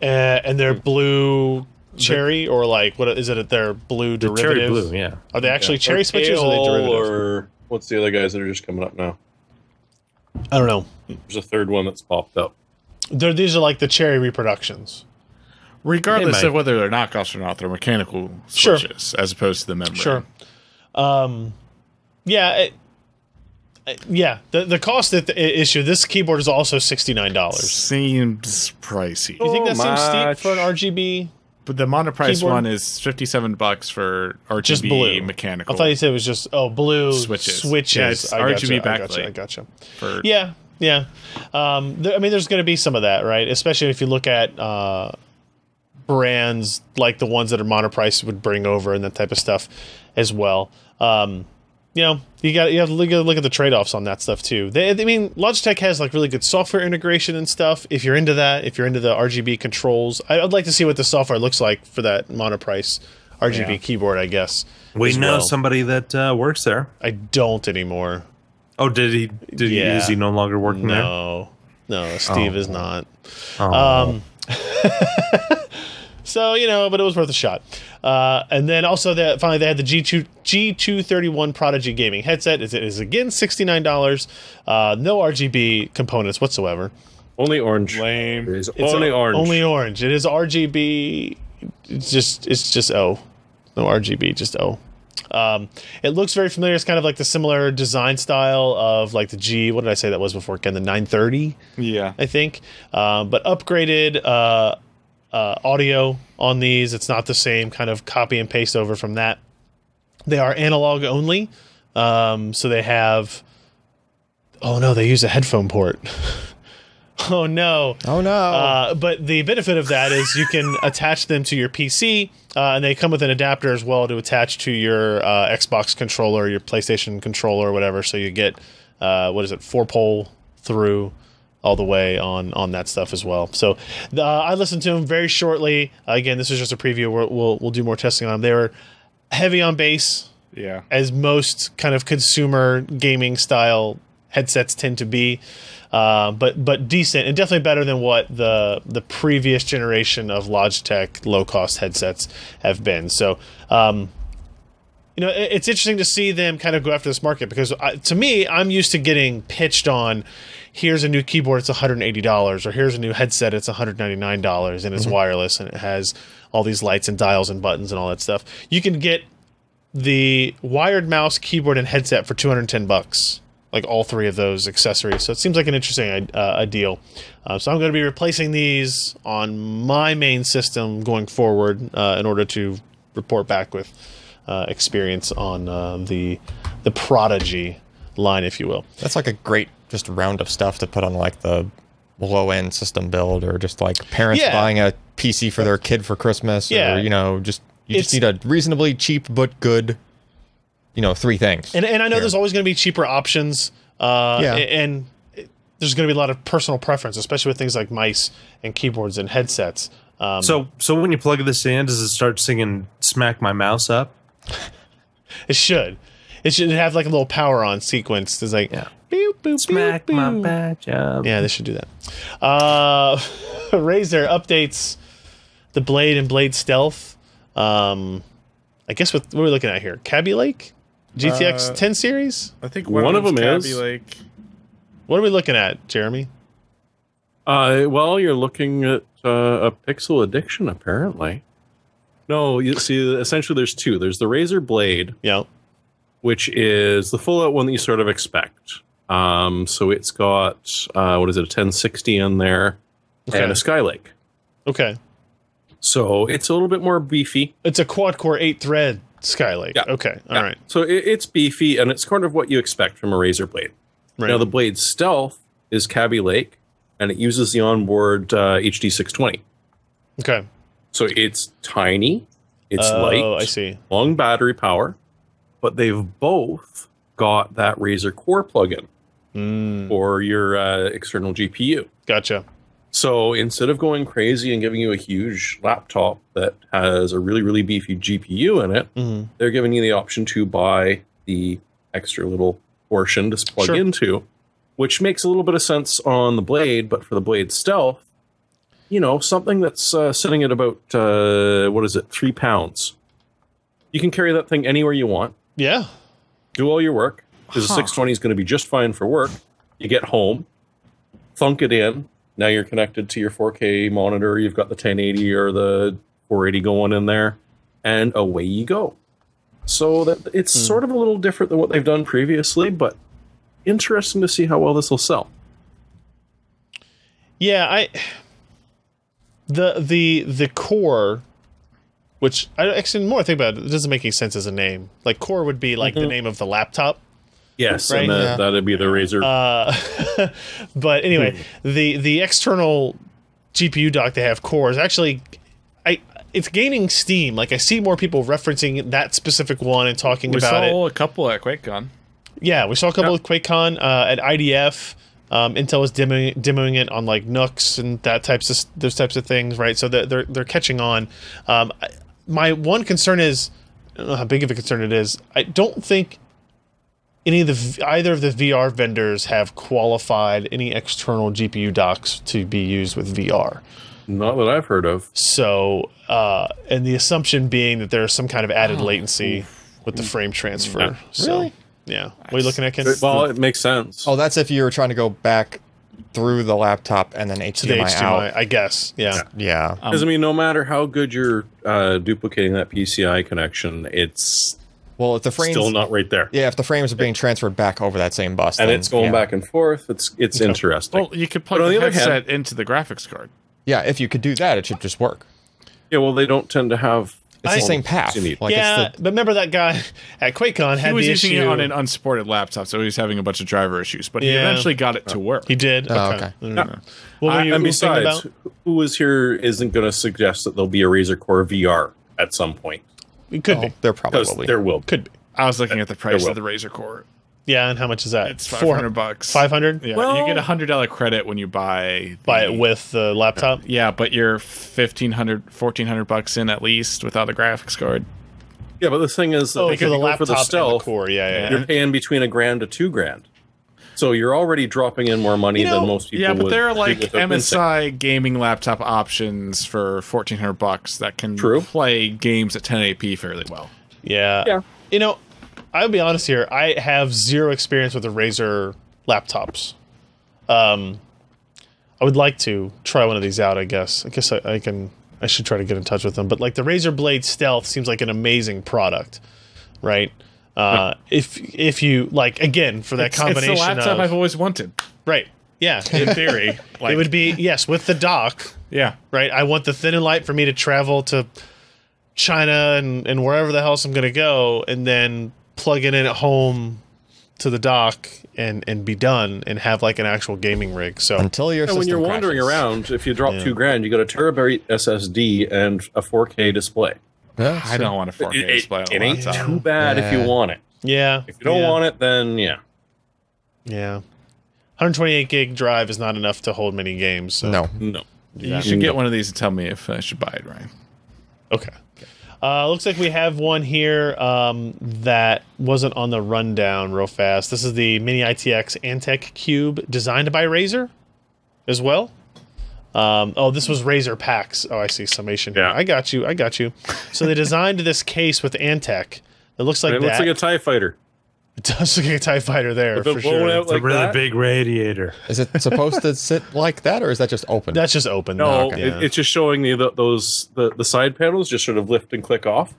And they're blue cherry, or like, what is it? They're blue derivative? Cherry blue, yeah. Are they actually cherry switches, or are they derivatives? Or what's the other guys that are just coming up now? I don't know. There's a third one that's popped up. These are like the cherry reproductions. Regardless of whether they're knockoffs or not, they're mechanical switches as opposed to the membrane. Sure. The cost issue, this keyboard is also $69. Seems pricey. You think that seems steep for an RGB? But the monoprice keyboard? one is $57 for RGB just blue. Mechanical. I thought you said it was just blue switches. Yeah, it's RGB backlight. I gotcha. For Yeah. I mean, there's going to be some of that, right? Especially if you look at brands like the ones that are monoprice would bring over and that type of stuff as well. You know, you have to look at the trade-offs on that stuff too. I mean, Logitech has like really good software integration and stuff. If you're into that, if you're into the RGB controls, I'd like to see what the software looks like for that monoprice RGB keyboard, I guess. We know somebody that works there. I don't anymore. Oh, did he? Is he no longer working there? No, Steve is not. Oh. So, you know, but it was worth a shot. And then also, finally, they had the G231 Prodigy gaming headset. It is again $69. No RGB components whatsoever. Only orange. Lame. It's only orange. Only orange. It is RGB. It's just O. No RGB, just O. It looks very familiar. It's kind of like the similar design style of like the G. What did I say that was before? Ken, the 930. Yeah, I think. But upgraded audio on these. It's not the same kind of copy and paste over from that. They are analog only. So they have. Oh no, they use a headphone port. Oh no. Oh no. But the benefit of that is you can attach them to your PC, and they come with an adapter as well to attach to your Xbox controller, your PlayStation controller, or whatever. So you get 4-pole through all the way on that stuff as well. So I listened to them very shortly. Again, this is just a preview. We'll do more testing on them. They were heavy on bass, as most kind of consumer gaming style headsets tend to be. But decent and definitely better than what the previous generation of Logitech low-cost headsets have been. So, you know, it's interesting to see them kind of go after this market because to me, I'm used to getting pitched on, here's a new keyboard, it's $180, or here's a new headset, it's $199, and it's wireless and it has all these lights and dials and buttons and all that stuff. You can get the wired mouse, keyboard, and headset for $210. Like all three of those accessories. So it seems like an interesting deal. So I'm going to be replacing these on my main system going forward in order to report back with experience on the Prodigy line, if you will. That's like a great just round of stuff to put on like the low-end system build, or just like parents buying a PC for their kid for Christmas, or you know, just need a reasonably cheap but good, you know, three things. And I know there's always going to be cheaper options. And there's going to be a lot of personal preference, especially with things like mice and keyboards and headsets. So when you plug this in, does it start singing "Smack My Mouse Up"? It should. It should have like a little power on sequence. There's like boop, boop, smack boop, my boop. badge up. Yeah, they should do that. Razer updates the Blade and Blade Stealth. I guess what are we looking at here? Kaby Lake? GTX 10 series? I think one of them is Kaby Lake. What are we looking at, Jeremy? Well, you're looking at a Pixel Addiction, apparently. No, you see, essentially there's two. There's the Razer Blade, which is the full-out one that you sort of expect. So it's got, a 1060 in there, and a Skylake. Okay. So it's a little bit more beefy. It's a quad-core 8-thread Skylake. Yeah. Okay, all right. So it's beefy, and it's kind of what you expect from a Razer Blade. Right. Now, the Blade Stealth is Kaby Lake, and it uses the onboard HD 620. Okay. So it's tiny, it's light, I see. Long battery power, but they've both got that Razer Core plugin for your external GPU. Gotcha. So instead of going crazy and giving you a huge laptop that has a really, really beefy GPU in it, they're giving you the option to buy the extra little portion to plug into, which makes a little bit of sense on the Blade, but for the Blade Stealth, you know, something that's sitting at about, 3 pounds. You can carry that thing anywhere you want. Yeah. Do all your work, because the 620 is going to be just fine for work. You get home, thunk it in. Now you're connected to your 4K monitor. You've got the 1080 or the 480 going in there, and away you go. So that it's sort of a little different than what they've done previously, but interesting to see how well this will sell. Yeah, the Core, which actually the more I think about it, it doesn't make any sense as a name. Like Core would be like the name of the laptop, Yes, Right? and that'd be the Razer. But anyway, the external GPU dock they have, Core, is actually it's gaining steam. Like I see more people referencing that specific one and talking about it. We saw a couple at QuakeCon. Yeah, we saw a couple at QuakeCon at IDF. Intel was demoing it on like Nooks and those types of things, right? So they're catching on. My one concern is, I don't know how big of a concern it is. I don't think either of the VR vendors have qualified any external GPU docks to be used with VR. Not that I've heard of. So, and the assumption being that there's some kind of added latency with the frame transfer. Yeah. So, Really? yeah. What are you looking at, Ken? Well, it makes sense. Oh, that's if you were trying to go back through the laptop and then To the HDMI out. HDMI, I guess. Yeah. Yeah. Because, I mean, no matter how good you're duplicating that PCI connection, it's Well, if the frames still not right there. Yeah, if the frames are being transferred back over that same bus, And then, it's going yeah. back and forth. It's interesting. Well, you could plug But on the the other headset hand- into the graphics card. Yeah, if you could do that, it should just work. Yeah, well, they don't tend to have... It's the same path. you need. Like Yeah, it's the, but remember that guy at QuakeCon had He was the using issue. it on an unsupported laptop, so he was having a bunch of driver issues. But he Yeah. eventually got it to work. He did. Oh, Okay. okay. What were you And thinking besides, about? who was here isn't going to suggest that there'll be a Razer Core VR at some point. It could oh, be. there probably Because will be. there will be. Could be. I was looking at the price will. of the Razer Core. Yeah, and how much is that? It's $500. 500? Yeah, Well- you get a $100 credit when you buy Buy it with the laptop? Yeah, but you're $1,400 in at least without a graphics card. Yeah, but the thing is, that Oh, if for you the go laptop for the and the stealth, core. Yeah. you're paying between $1,000 to $2,000. So you're already dropping in more money than most people Yeah, but would. there are do like with a Instinct. MSI gaming laptop options for $1,400 that can True. play games at 1080p fairly well. Yeah. Yeah. You know, I'll be honest here. I have zero experience with the Razer laptops. I would like to try one of these out, I guess. I should try to get in touch with them. But like the Razer Blade Stealth seems like an amazing product, right? If you like, again, for that combination it's the laptop of I've always wanted. right, yeah, in theory, it would be yes with the dock, Yeah. right? I want the thin and light for me to travel to China and wherever the else I'm going to go, and then plug it in at home to the dock and be done and have like an actual gaming rig. So Until your And system when you're wandering crashes. around, if you drop $2,000, you got a terabyte SSD and a 4K display. Yeah, I don't want a 4K display on It a ain't laptop. too bad if you Yeah. want it. yeah, If you don't want it, then yeah. yeah, 128 gig drive is not enough to hold many games. So. No. No. You should get one of these and tell me if I should buy it, Ryan. Okay. Looks like we have one here that wasn't on the rundown real fast. This is the Mini ITX Antec Cube designed by Razer as well. This was Razer PAX. Oh, I see. Summation here. Yeah. I got you. So they designed this case with Antec. It looks like It that. looks like a TIE fighter. It does look like a TIE Fighter there, With it for blown sure. out It's like a really that. big radiator. Is it supposed to sit like that, or is that just open? That's just open. No, Yeah. it's just showing me that the side panels just sort of lift and click off.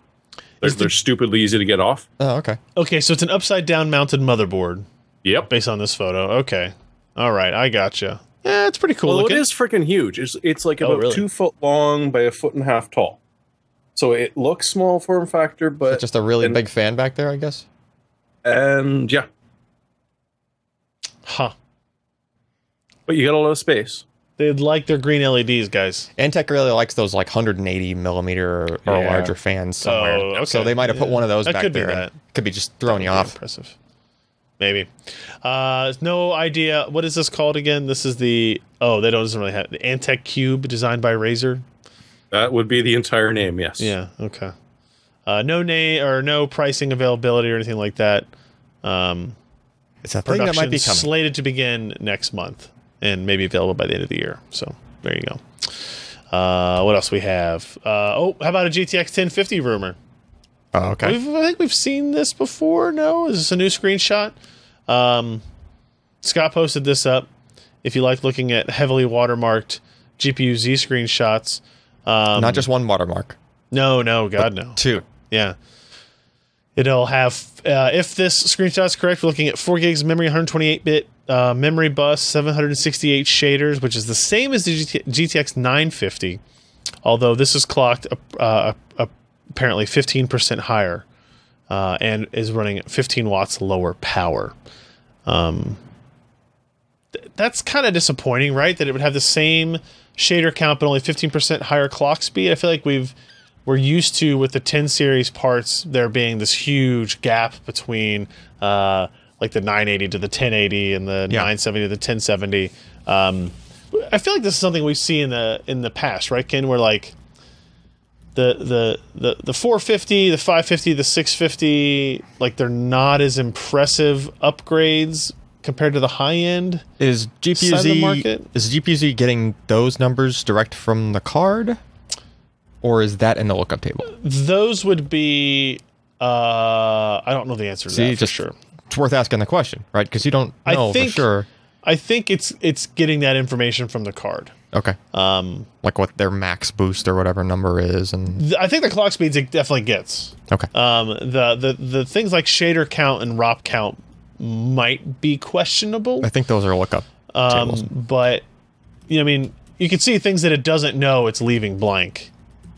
They're stupidly easy to get off. Oh, okay. Okay, so it's an upside down mounted motherboard Yep. based on this photo. Okay. All right, I gotcha. Yeah, it's pretty cool Well, looking. it is freaking huge. It's like about really? 2 foot long by 1.5 feet tall. So it looks small form factor, but Just a really and- big fan back there, I guess. and yeah, Huh. but you got a lot of space. They'd like their green LEDs, guys. Antec really likes those like 180 millimeter or Yeah. larger fans somewhere. Oh, okay. So they might have put one of those That back could be there. and that. Could be just throwing you Pretty off. Impressive. Maybe. No idea. What is this called again? This is the... Oh, they don't doesn't really have... The Antec Cube designed by Razer? That would be the entire name, yes. Yeah, okay. No name or no pricing availability or anything like that. It's a thing that might be Production coming. slated to begin next month and maybe available by the end of the year. So there you go. What else we have? How about a GTX 1050 rumor? Oh, okay. I think we've seen this before. No, is this a new screenshot? Scott posted this up. If you like looking at heavily watermarked GPU Z screenshots, Not just one watermark. no, God, no. Two. Yeah. It'll have, if this screenshot is correct, we're looking at 4 gigs of memory, 128-bit memory bus, 768 shaders, which is the same as the GTX 950, although this is clocked apparently 15% higher and is running 15 watts lower power. That's kind of disappointing, right? That it would have the same shader count but only 15% higher clock speed. I feel like we're used to, with the 10 series parts, there being this huge gap between like the 980 to the 1080 and the 970 to the 1070. I feel like this is something we see in the past, right, Ken? Where like the 450, the 550, the 650, like they're not as impressive upgrades compared to the high end. Is GPU-Z getting those numbers direct from the card, or is that in the lookup table? Those would be. I don't know the answer to that for sure. It's worth asking the question, right? Because you don't know for sure. I think it's getting that information from the card. Okay. Like what their max boost or whatever number is, and I think the clock speeds it definitely gets. Okay. The things like shader count and ROP count might be questionable. I think those are lookup tables. But I mean, you can see things that it doesn't know, it's leaving blank,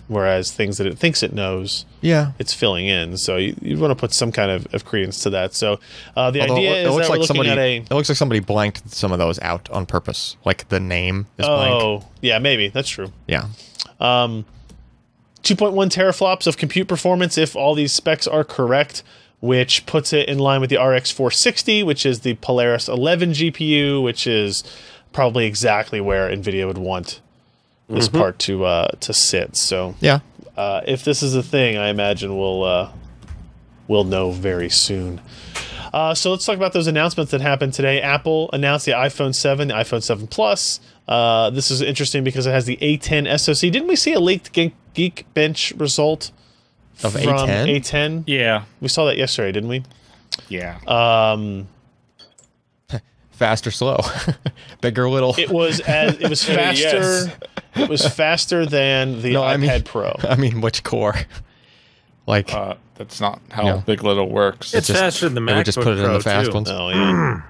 whereas things that it thinks it knows, it's filling in. So you want to put some kind of credence to that. So the idea is that we're looking at a. It looks like somebody blanked some of those out on purpose, like the name is blank. Oh, yeah, maybe that's true. Yeah. 2.1 teraflops of compute performance if all these specs are correct, which puts it in line with the RX 460, which is the Polaris 11 GPU, which is probably exactly where NVIDIA would want this part to sit. So if this is a thing, I imagine we'll know very soon. So let's talk about those announcements that happened today. Apple announced the iPhone 7, the iPhone 7 Plus. This is interesting because it has the A10 SoC. Didn't we see a leaked Geekbench result of from A10? A10? Yeah. We saw that yesterday, didn't we? Yeah. Fast or slow? Big or little? It was faster. Yes. It was faster than the iPad Pro. I mean, which core? Like that's not how Big Little works. It's faster than the MacBook They would just put it in the fast too. ones. Oh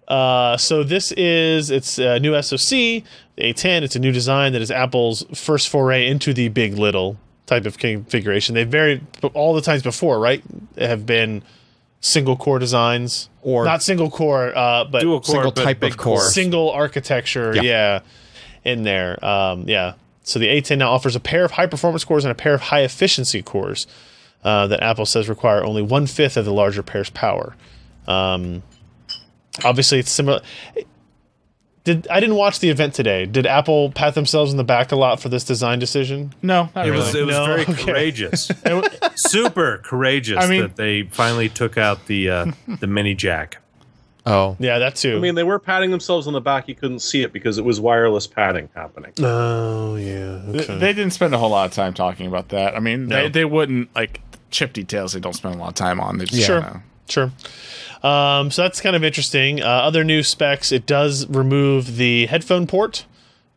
yeah. So this is a new SoC, the A10. It's a new design that is Apple's first foray into the Big Little type of configuration. They've varied all the times before, right? They have been single core designs, or not single core, but dual core, single type of core, single architecture. In there. So the A10 now offers a pair of high performance cores and a pair of high efficiency cores that Apple says require only 1/5 of the larger pair's power. Obviously, it's similar. I didn't watch the event today. Did Apple pat themselves in the back a lot for this design decision? No, not really. It was very courageous. Super courageous that they finally took out the mini jack. Oh. Yeah, that too. I mean, they were patting themselves on the back. You couldn't see it because it was wireless padding happening. Oh, yeah. Okay. They didn't spend a whole lot of time talking about that. I mean, they wouldn't, like, chip details they don't spend a lot of time on. They just, Sure. So that's kind of interesting. Other new specs, it does remove the headphone port.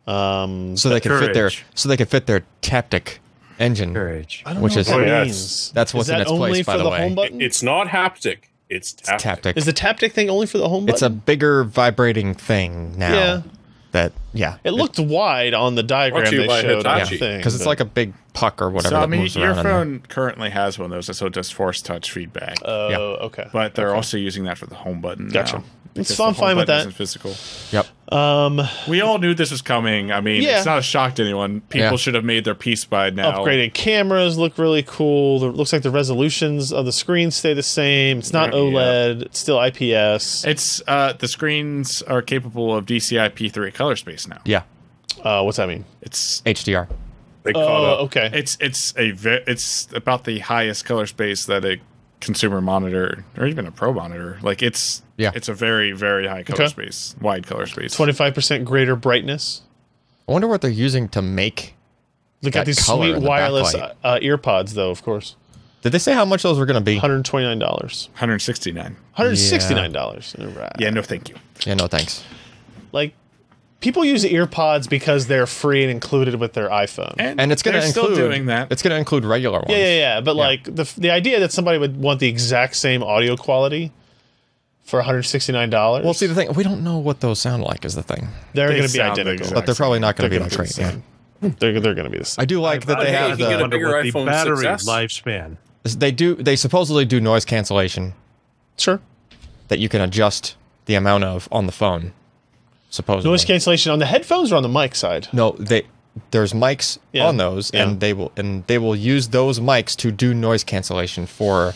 So they can fit their Taptic engine. I don't know what that means. That's what's in its place, by the way. Home button? It's not haptic. It's taptic. Is the Taptic thing only for the home button? It's a bigger vibrating thing now. Yeah. It looked wide on the diagram they showed. Because it's like a big puck or whatever. So, I mean, your phone currently has one of those, so it does force touch feedback. Oh, okay. But they're also using that for the home button now. So I'm fine with that. Isn't physical. Yep. We all knew this was coming. I mean, it's not a shock to anyone. People should have made their peace by now. Upgraded cameras look really cool. It looks like the resolutions of the screens stay the same. It's not OLED. It's still IPS. It's the screens are capable of DCI-P3 color space now. Yeah. What's that mean? It's HDR. They caught up. Okay. It's about the highest color space that a consumer monitor or even a pro monitor, like it's a very, very high color space, wide color space, 25% greater brightness. I wonder what they're using to make. Look at these sweet wireless earpods, though. Of course. Did they say how much those were going to be? $129. $169. $169. Right. Yeah, no, thank you. Yeah, no thanks. Like, people use earpods because they're free and included with their iPhone, and it's going to include still doing that. It's going to include regular ones. Yeah. But like the idea that somebody would want the exact same audio quality for $169. Well, see, the thing, we don't know what those sound like. Is the thing. They're going to be identical, but they're probably not going to be that great. They're going to be the same. I do like that they have the bigger iPhone battery 6S. lifespan They supposedly do noise cancellation Sure. that you can adjust the amount of on the phone. Supposedly. Noise cancellation on the headphones or on the mic side? No, there's mics on those, and they will use those mics to do noise cancellation for.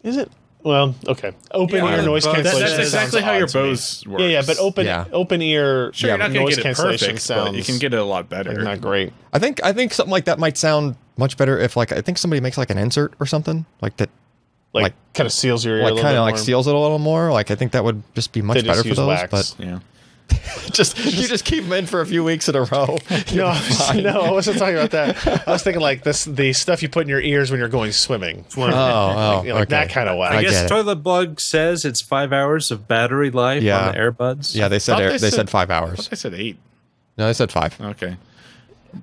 Is it? Well, okay. Open ear noise cancellation. That's exactly how your Bose works. Yeah, but open ear sure, you're not gonna noise get it cancellation perfect, sounds. but you can get it a lot better. Like, not great. I think something like that might sound much better if I think somebody makes like an insert or something like that. Like kind of seals your ear. Like a little kind bit of like more. seals it a little more. Like I think that would just be much better for use those. wax. But Yeah. you just keep them in for a few weeks in a row. No, I wasn't talking about that. I was thinking like the stuff you put in your ears when you're going swimming. Like okay. That kind of wax. I guess Toilet Bug says it's 5 hours of battery life on the earbuds. Yeah, they said 5 hours. I said 8. No, they said 5. Okay.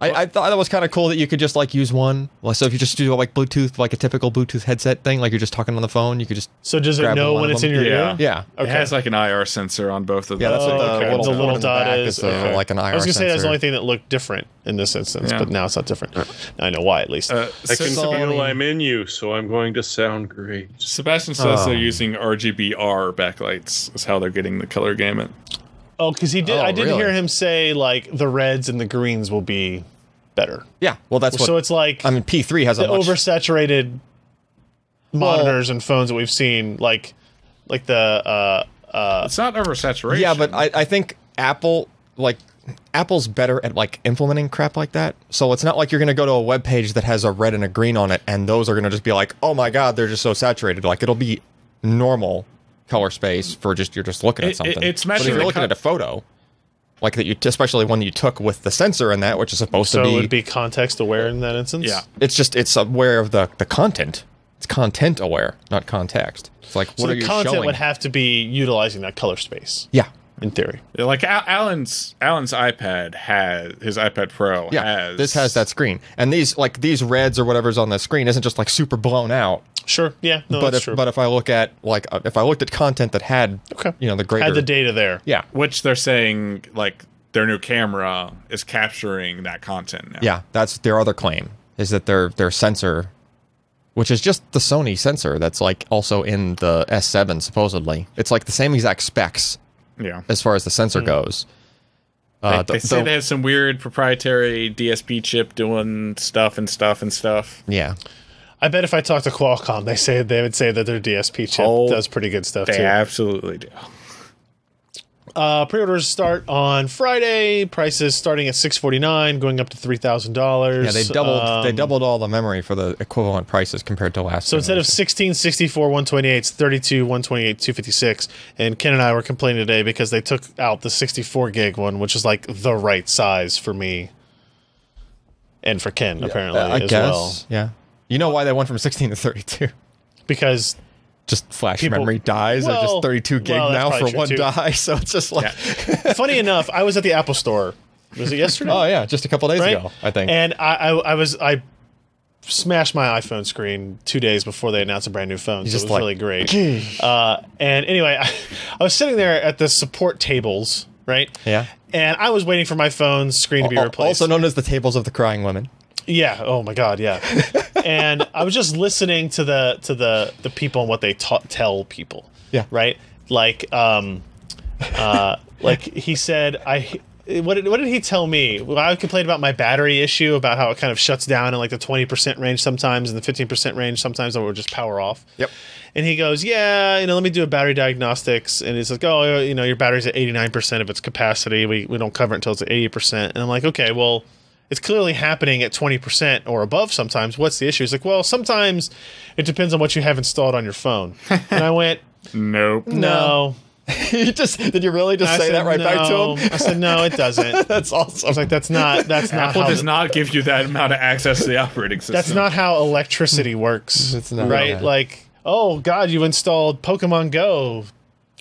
I thought that was kind of cool that you could just like use one. So if you just do like Bluetooth, like a typical Bluetooth headset thing, like you're just talking on the phone, you could just. So does it know when it's in your ear? Yeah. Okay. It has like an IR sensor on both of them. Yeah, that's what the little dot is. Like an IR I was gonna say that's sensor. the only thing that looked different in this instance, but now it's not different. I know why, at least. I can feel I'm in you, so I'm going to sound great. Sebastian says they're using RGBR backlights. Is how they're getting the color gamut. Oh, because he did. I did really? hear him say like the reds and the greens will be better. Yeah, well, that's what. So it's like I mean, P3 has the a much oversaturated monitors and phones that we've seen, like the. It's not oversaturation. Yeah, but I think Apple's better at like implementing crap like that. So it's not like you're going to go to a web page that has a red and a green on it, and those are going to just be like, oh my god, they're just so saturated. Like it'll be normal color space for just you're just looking at something. It's but if you're looking at a photo, like that you, especially one you took with the sensor in that, which is supposed to be, so it would be context aware in that instance. Yeah, it's aware of the content. It's content aware, not context. It's like what are you showing? The content would have to be utilizing that color space. Yeah. In theory. Like Alan's iPad has his iPad Pro. Yeah, this has that screen, and these reds or whatever's on the screen isn't just like super blown out. Sure. Yeah. No, but true. But if I look at if I looked at content that had the greater had the data there. Yeah. Which they're saying like their new camera is capturing that content now. Yeah, that's their other claim is that their sensor, which is just the Sony sensor that's like also in the S7 supposedly. It's like the same exact specs. Yeah. As far as the sensor goes. They say they have some weird proprietary DSP chip doing stuff. Yeah. I bet if I talk to Qualcomm, they would say that their DSP chip does pretty good stuff too. They absolutely do. Pre-orders start on Friday. Prices starting at $649, going up to $3,000. Yeah, they doubled all the memory for the equivalent prices compared to last. So instead of 16, 64, 128, it's 32, 128, 256. And Ken and I were complaining today because they took out the 64 gig one, which is like the right size for me and for Ken apparently as well. Yeah, you know why they went from 16 to 32? Because just flash memory dies are just 32 gig now for one die, so it's just like funny enough, I was at the Apple store. Was it yesterday? Oh yeah, just a couple days ago, I think. And I smashed my iPhone screen 2 days before they announced a brand new phone, so it was really great. And anyway, I was sitting there at the support tables, right? Yeah. And I was waiting for my phone screen to be replaced. Also known as the tables of the crying women. Yeah. Oh my God. Yeah. And I was just listening to the people and what they tell people. Yeah. Right. Like like he said, what did he tell me? Well, I complained about my battery issue, about how it kind of shuts down in like the 20% range sometimes and the 15% range sometimes, or will just power off. Yep. And he goes, yeah, let me do a battery diagnostics. And he's like, oh, your battery's at 89% of its capacity. We don't cover it until it's at 80%. And I'm like, okay, well, it's clearly happening at 20% or above sometimes. What's the issue? He's like, well, sometimes it depends on what you have installed on your phone. And I went, nope. No. Did you really just say that right back to him? I said, no, it doesn't. That's awesome. I was like, that's not Apple how does not give you that amount of access to the operating system. That's not how electricity works. It's not. Right? Like, oh, God, you installed Pokemon Go.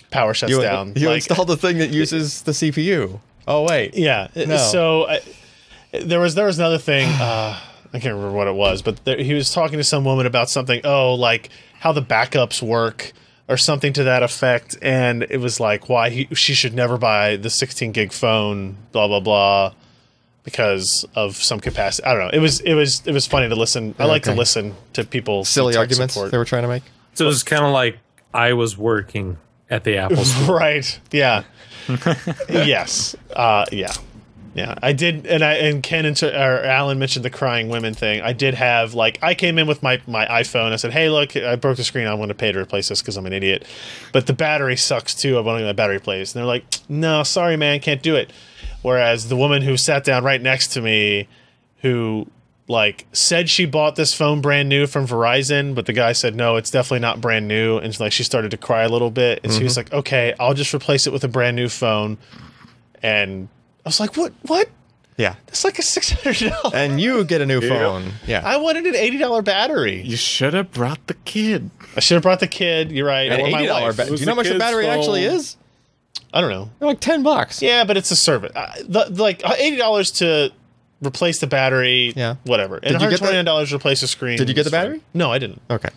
Power shuts down. You installed the thing that uses the CPU. Oh, wait. Yeah. No. So there was another thing. I can't remember what it was, but he was talking to some woman about something. Oh, like how the backups work or something to that effect. And it was like why she should never buy the 16 gig phone, blah, blah, blah. because of some capacity. I don't know. It was funny to listen. I like to listen to people silly arguments they were trying to make. So it's kind of like I was working at the Apple Store. Right. Yeah. Yes. Yeah. I did, and Ken or Alan mentioned the crying women thing. I did have, like, I came in with my iPhone. I said, hey, look, I broke the screen. I want to pay to replace this because I'm an idiot. But the battery sucks too. I want to get my battery replaced. And they're like, no, sorry, man, can't do it. Whereas the woman who sat down right next to me, who, like, said she bought this phone brand new from Verizon, but the guy said, no, it's definitely not brand new. And like, she started to cry a little bit. And she was like, okay, I'll just replace it with a brand new phone. And I was like, what? Yeah. That's like a $600. And you get a new phone. Yeah. I wanted an $80 battery. You should have brought the kid. I should have brought the kid. You're right. An Or my $80 wife. battery. Do you know how much the battery actually is? I don't know. They're like $10. Yeah, but it's a service. Like $80 to replace the battery. Yeah. Whatever. And Did you get $129 to replace the screen. Did you get the battery? No, I didn't. Okay.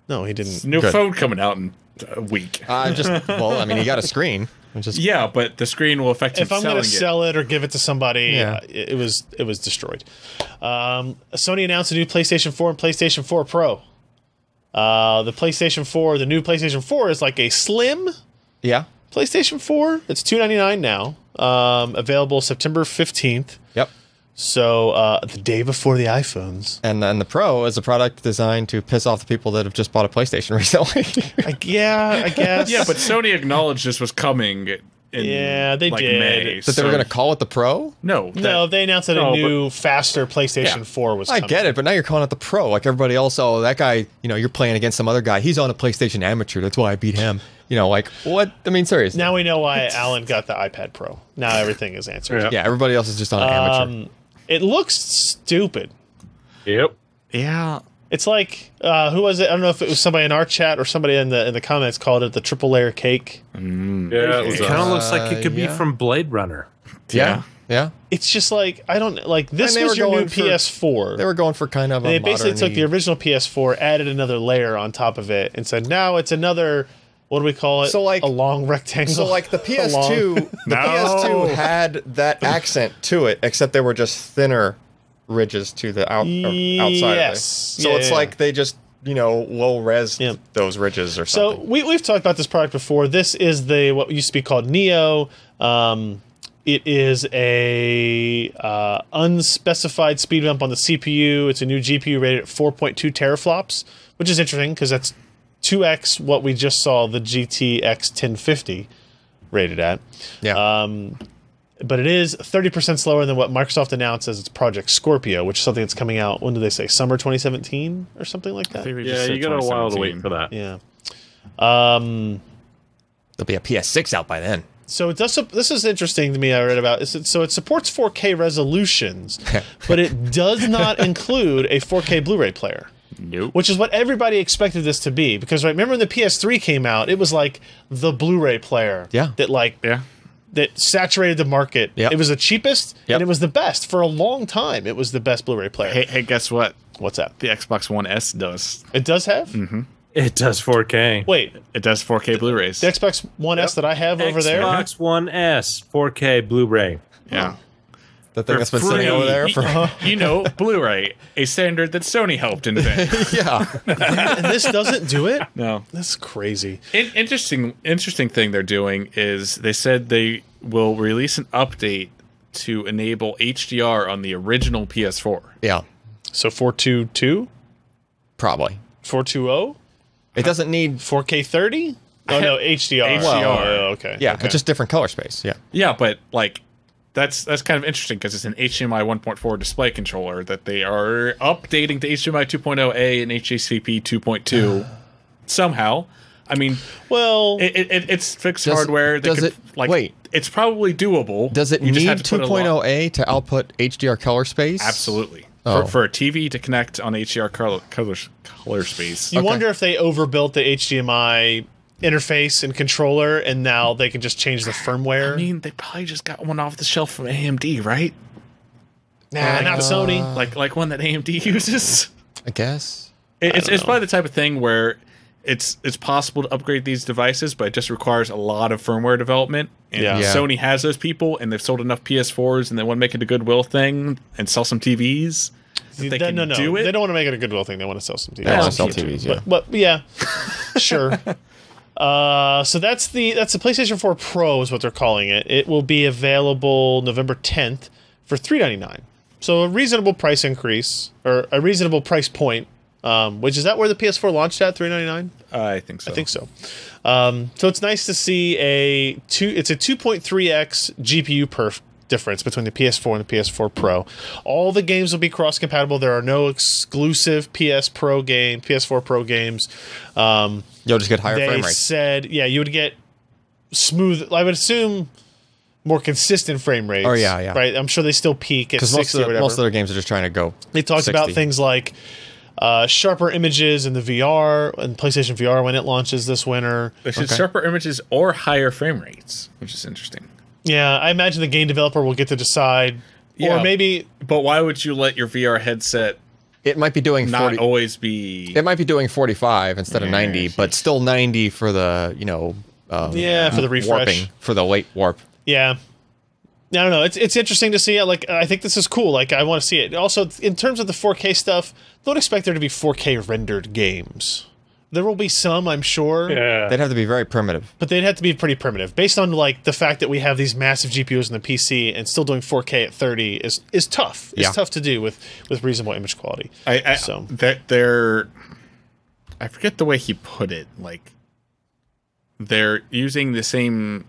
No, he didn't. New Good. phone coming out in a week. Well, I mean, you got a screen. Yeah, but the screen will affect you If I'm going to sell it or give it to somebody, Yeah. it was destroyed. Sony announced a new PlayStation 4 and PlayStation 4 Pro. The PlayStation 4, the new PlayStation 4 is like a slim Yeah. PlayStation 4. It's $299 now. Available September 15th. Yep. So the day before the iPhones. And then the Pro is a product designed to piss off the people that have just bought a PlayStation recently. I guess. Yeah, but Sony acknowledged this was coming in they like did. May. That they were going to call it the Pro? No, They announced that a new, faster PlayStation 4 was coming. I get it, but now you're calling it the Pro. Like everybody else, oh, that guy, you're playing against some other guy. He's on a PlayStation Amateur. That's why I beat him. Like, what? I mean, seriously. Now we know why Alan got the iPad Pro. Now everything is answered. Yeah, everybody else is just on an Amateur. It looks stupid. Yep. Yeah. It's like, who was it? I don't know if it was somebody in our chat or somebody in the comments called it the triple layer cake. Yeah, It kind of looks like it could be from Blade Runner. Yeah. It's just like, I don't, like, this And they was were your new going for- PS4. They were going for kind of a They basically modern-y- took the original PS4, added another layer on top of it, and said, now it's another, what do we call it? So, like- a long rectangle. So like the PS2, the No. PS2 had that accent to it, except they were just thinner ridges to the outside Yes. of it. So Yeah, it's yeah. like they just low res Yeah. those ridges or So something. we've talked about this product before. This is what used to be called Neo. It is a unspecified speed bump on the CPU. It's a new GPU rated at 4.2 teraflops, which is interesting because that's 2x what we just saw the GTX 1050 rated at. Yeah. But it is 30% slower than what Microsoft announced as its Project Scorpio, which is something that's coming out, when did they say, summer 2017 or something like that? Yeah, you got a while to wait for that. Yeah. There'll be a PS6 out by then. So it does. This is interesting to me. I read about. So it supports 4K resolutions, but it does not include a 4K Blu-ray player. Nope. Which is what everybody expected this to be, because remember when the PS3 came out, it was like the Blu-ray player. Yeah. That saturated the market. Yep. It was the cheapest, Yep. and it was the best for a long time. It was the best Blu-ray player. Hey, guess what? What's that? The Xbox One S does. It does have. It does 4K. Wait, It does 4K Blu-rays. the Xbox One S that I have over there. Xbox One S 4K Blu-ray. Yeah. The thing that's been sitting over there for Blu-ray, a standard that Sony helped invent. yeah. And this doesn't do it. No. That's crazy. Interesting thing they're doing is they said they will release an update to enable HDR on the original PS4. Yeah. So 422, Probably. 420, It doesn't need 4K 30. Oh no, HDR. HDR. Oh, okay. Yeah, Okay. it's just different color space. Yeah. Yeah, but like that's kind of interesting because it's an HDMI 1.4 display controller that they are updating to HDMI 2.0A and HACP 2.2 somehow. I mean, Well, it's fixed Does- hardware. That does could, it- like, wait. It's probably doable. Does it You just need have to put a lot- 2.0A to output HDR color space? Absolutely. Oh. For a TV to connect on HDR color space. you wonder if they overbuilt the HDMI interface and controller, and now they can just change the firmware. I mean, they probably just got one off the shelf from AMD, right? Nah, not Sony. Like one that AMD uses. I guess. It's know. probably the type of thing where it's possible to upgrade these devices, but it just requires a lot of firmware development. And Yeah. Sony has those people, and they've sold enough PS4s, and they want to make it a goodwill thing and sell some TVs. They can do it. They don't want to make it a goodwill thing. They want to sell some TVs. They want to sell TVs, yeah. But yeah, sure. So that's the PlayStation 4 Pro is what they're calling it. It will be available November 10th for $399. So a reasonable price increase, or a reasonable price point. Which is that where the PS4 launched at $399? I think so. I think so. So it's nice to see it's a 2.3x GPU perf difference between the PS4 and the PS4 Pro. All the games will be cross-compatible. There are no exclusive PS4 Pro games. You'll just get higher frame They rates. said, yeah, you would get smooth. I would assume more consistent frame rates. Oh, yeah. Right. I'm sure they still peak at 60 or whatever. Most of their games are just trying to go. They talked 60. about things like sharper images in the VR and PlayStation VR when it launches this winter. They should sharper images or higher frame rates, which is interesting. Yeah, I imagine the game developer will get to decide. Yeah, or maybe. But why would you let your VR headset It might be doing not 40. always be? It might be doing 45 instead of 90, but still 90 for the for the refresh. warping, for the late warp. Yeah. I don't know. It's interesting to see. I think this is cool. Like, I want to see it. Also, in terms of the 4K stuff, don't expect there to be 4K rendered games. There will be some, I'm sure. Yeah. They'd have to be very primitive. But they'd have to be pretty primitive. Based on, like, the fact that we have these massive GPUs in the PC and still doing 4K at 30 is tough. It's tough to do with reasonable image quality. I forget the way he put it. Like, they're using the same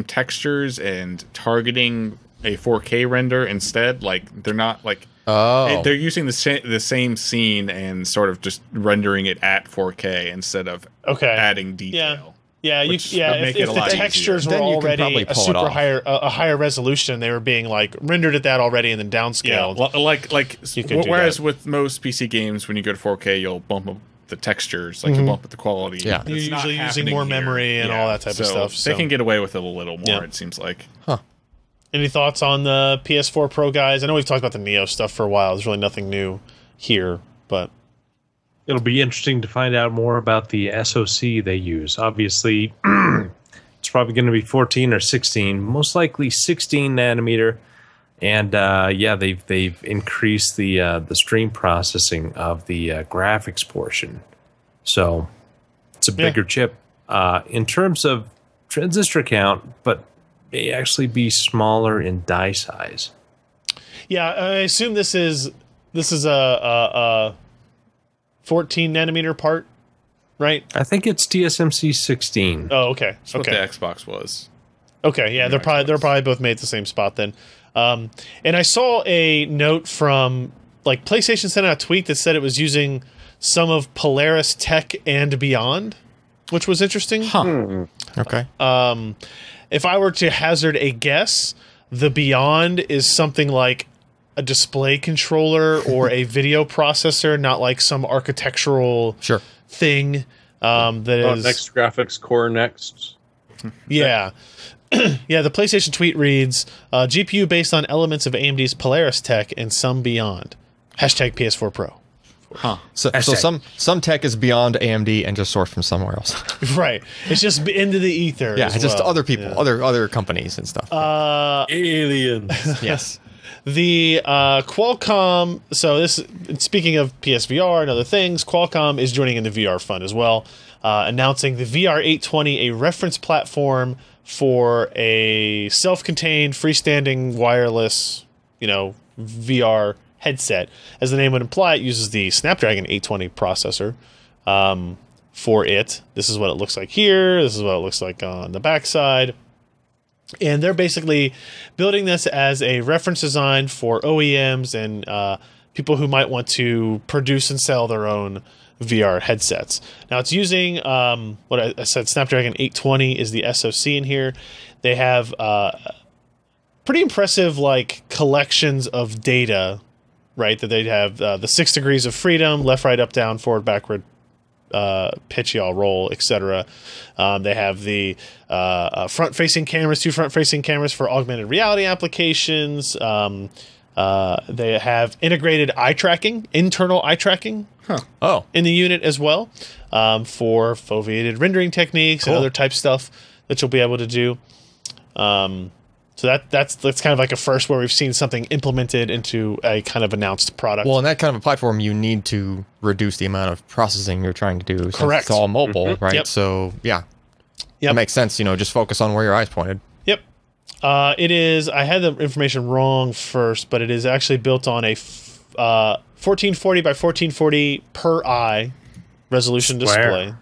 textures and targeting a 4K render instead. Like, they're not like they're using the same scene and sort of just rendering it at 4K instead of adding detail. Yeah, if the textures were already a higher resolution, they were being like rendered at that already and then downscaled. Yeah, whereas with most PC games, when you go to 4K, you'll bump up the textures, like you bump up the quality. Yeah, you're usually using more memory and all that type of stuff. So they can get away with it a little more. It seems like. Huh. Any thoughts on the PS4 Pro guys? I know we've talked about the Neo stuff for a while. There's really nothing new here, but it'll be interesting to find out more about the SoC they use. Obviously, it's probably going to be 14 or 16, most likely 16 nanometer. And they've increased the stream processing of the graphics portion, so it's a bigger chip in terms of transistor count, but may actually be smaller in die size. Yeah, I assume this is a 14 nanometer part, right? I think it's TSMC 16. Oh, okay. That's what the Xbox was. Okay, yeah, they're probably both made at the same spot then. And I saw a note from like PlayStation sent out a tweet that said it was using some of Polaris Tech and Beyond, which was interesting. Huh. Okay. If I were to hazard a guess, the Beyond is something like a display controller or a video processor, not like some architectural thing that is next graphics core next. Yeah. Yeah, the PlayStation tweet reads, GPU based on elements of AMD's Polaris tech and some beyond. Hashtag PS4 Pro. Huh. So some tech is beyond AMD and just sourced from somewhere else. Right. It's just into the ether. Yeah, as it's just well. other people, other companies and stuff. Aliens. Yes. The Qualcomm, speaking of PSVR and other things, Qualcomm is joining in the VR fund as well, announcing the VR 820, a reference platform for a self-contained, freestanding, wireless, VR headset. As the name would imply, it uses the Snapdragon 820 processor for it. This is what it looks like here. This is what it looks like on the backside. And they're basically building this as a reference design for OEMs and people who might want to produce and sell their own VR headsets. Now it's using what I said, Snapdragon 820 is the SoC in here. They have pretty impressive collections of data, right? That they'd have the 6 degrees of freedom, left, right, up, down, forward, backward, pitch, yaw, roll, etc. They have the front-facing cameras, 2 front-facing cameras for augmented reality applications. They have integrated eye tracking, internal eye tracking in the unit as well for foveated rendering techniques and other type stuff that you'll be able to do. So that's kind of like a first where we've seen something implemented into a kind of announced product. Well, in that kind of a platform, you need to reduce the amount of processing you're trying to do. Correct. It's all mobile, right? Yep. So, yeah. Yep. It makes sense, just focus on where your eyes pointed. Yep. It is, I had the information wrong first, but it is actually built on a 1440 by 1440 per eye resolution display.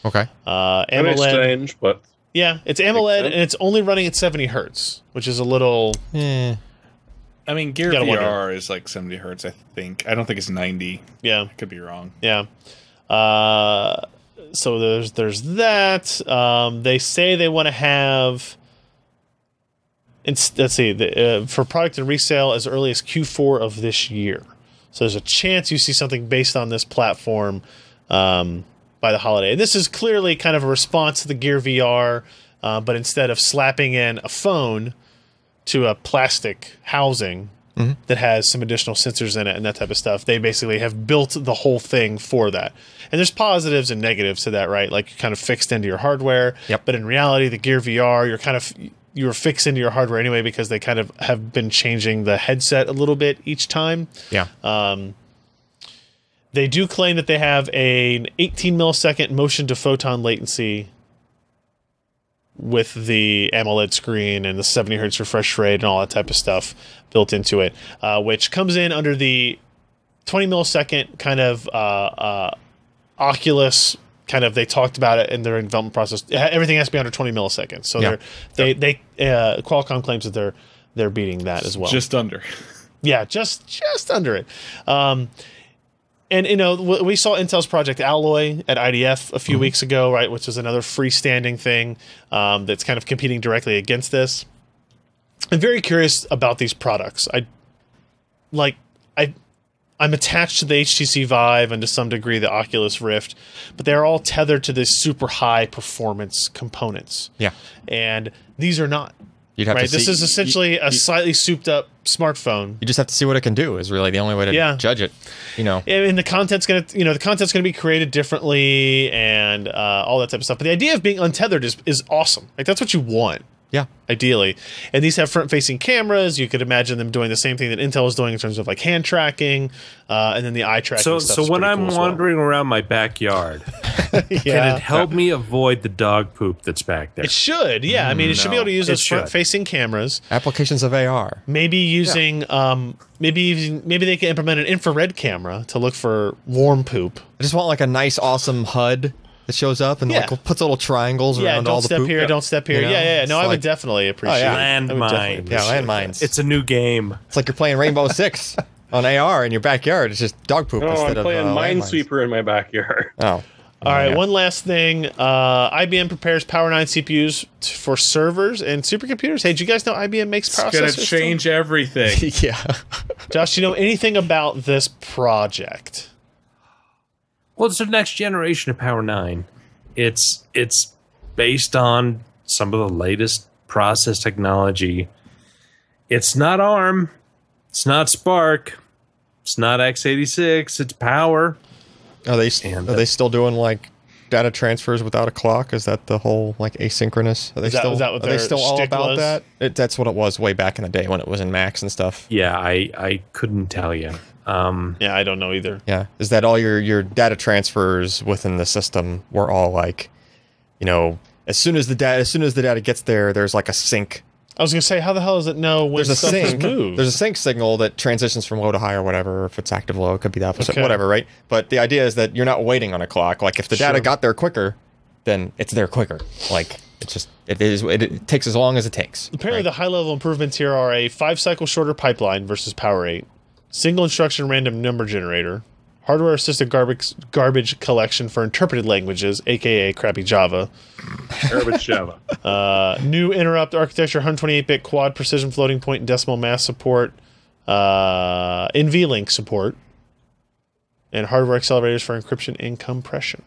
Okay. AMOLED. Strange, but Yeah, it's AMOLED, and it's only running at 70 hertz, which is a little... I mean, Gear gotta VR is like 70 hertz, I think. I don't think it's 90. Yeah. I could be wrong. Yeah. So there's that. They say they want to have... let's see, for product and resale as early as Q4 of this year. So there's a chance you see something based on this platform by the holiday. And this is clearly kind of a response to the Gear VR, but instead of slapping in a phone to a plastic housing that has some additional sensors in it and that type of stuff, they basically have built the whole thing for that. And there's positives and negatives to that, right? Like, you're kind of fixed into your hardware. Yep. But in reality, the Gear VR, you're fixed into your hardware anyway, because they kind of have been changing the headset a little bit each time. Yeah. They do claim that they have an 18 millisecond motion to photon latency with the AMOLED screen and the 70 hertz refresh rate and all that type of stuff built into it, which comes in under the 20 millisecond kind of Oculus kind of. They talked about it in their development process. Everything has to be under 20 milliseconds. So they Qualcomm claims that they're beating that as well. Just under. Yeah, just under it. And, we saw Intel's Project Alloy at IDF a few weeks ago, right, which is another freestanding thing that's kind of competing directly against this. I'm very curious about these products. I'm attached to the HTC Vive and to some degree the Oculus Rift, but they're all tethered to this super high performance components. Yeah. And these are not. You'd have right? to see, this is essentially a slightly souped up smartphone. You just have to see what it can do is really the only way to judge it. And the content's gonna be created differently and all that type of stuff. But the idea of being untethered is awesome. Like, that's what you want. Yeah. Ideally. And these have front-facing cameras. You could imagine them doing the same thing that Intel is doing in terms of like hand tracking, and then the eye tracking stuff. So when I'm wandering around my backyard, can it help me avoid the dog poop that's back there? It should, yeah. I mean, it should be able to use those front-facing cameras. Applications of AR. Maybe using, maybe they can implement an infrared camera to look for warm poop. I just want like a nice, awesome HUD that shows up and like puts little triangles around all the poop. Don't step here. No, I would definitely appreciate landmines. Yeah, landmines. It's a new game. It's like you're playing Rainbow Six on AR in your backyard. It's just dog poop instead I'm playing of Minesweeper in my backyard. Oh. All right, one last thing. IBM prepares Power 9 CPUs for servers and supercomputers. Hey, do you guys know IBM makes processors? It's going to change everything. Yeah. Josh, do you know anything about this project? Well, it's the next generation of Power 9. It's based on some of the latest process technology. It's not ARM. It's not Spark. It's not x86. It's Power. Are they still doing like data transfers without a clock? Is that the whole like asynchronous? Are they still all about that? That's what it was way back in the day when it was in Macs and stuff. Yeah, I couldn't tell you. I don't know either. Yeah, is that all your data transfers within the system were all like, as soon as the data gets there, there's like a sync. I was gonna say, how the hell does it know when stuff is moved? There's a sync signal that transitions from low to high or whatever. If it's active low, it could be the opposite, whatever, right? But the idea is that you're not waiting on a clock. Like if the data got there quicker, then it's there quicker. Like it takes as long as it takes. Apparently, the high level improvements here are a 5-cycle shorter pipeline versus Power 8, single instruction random number generator, hardware assisted garbage collection for interpreted languages, aka crappy Java. Garbage Java. New interrupt architecture, 128-bit quad precision floating point and decimal mass support, NVLink support, and hardware accelerators for encryption and compression.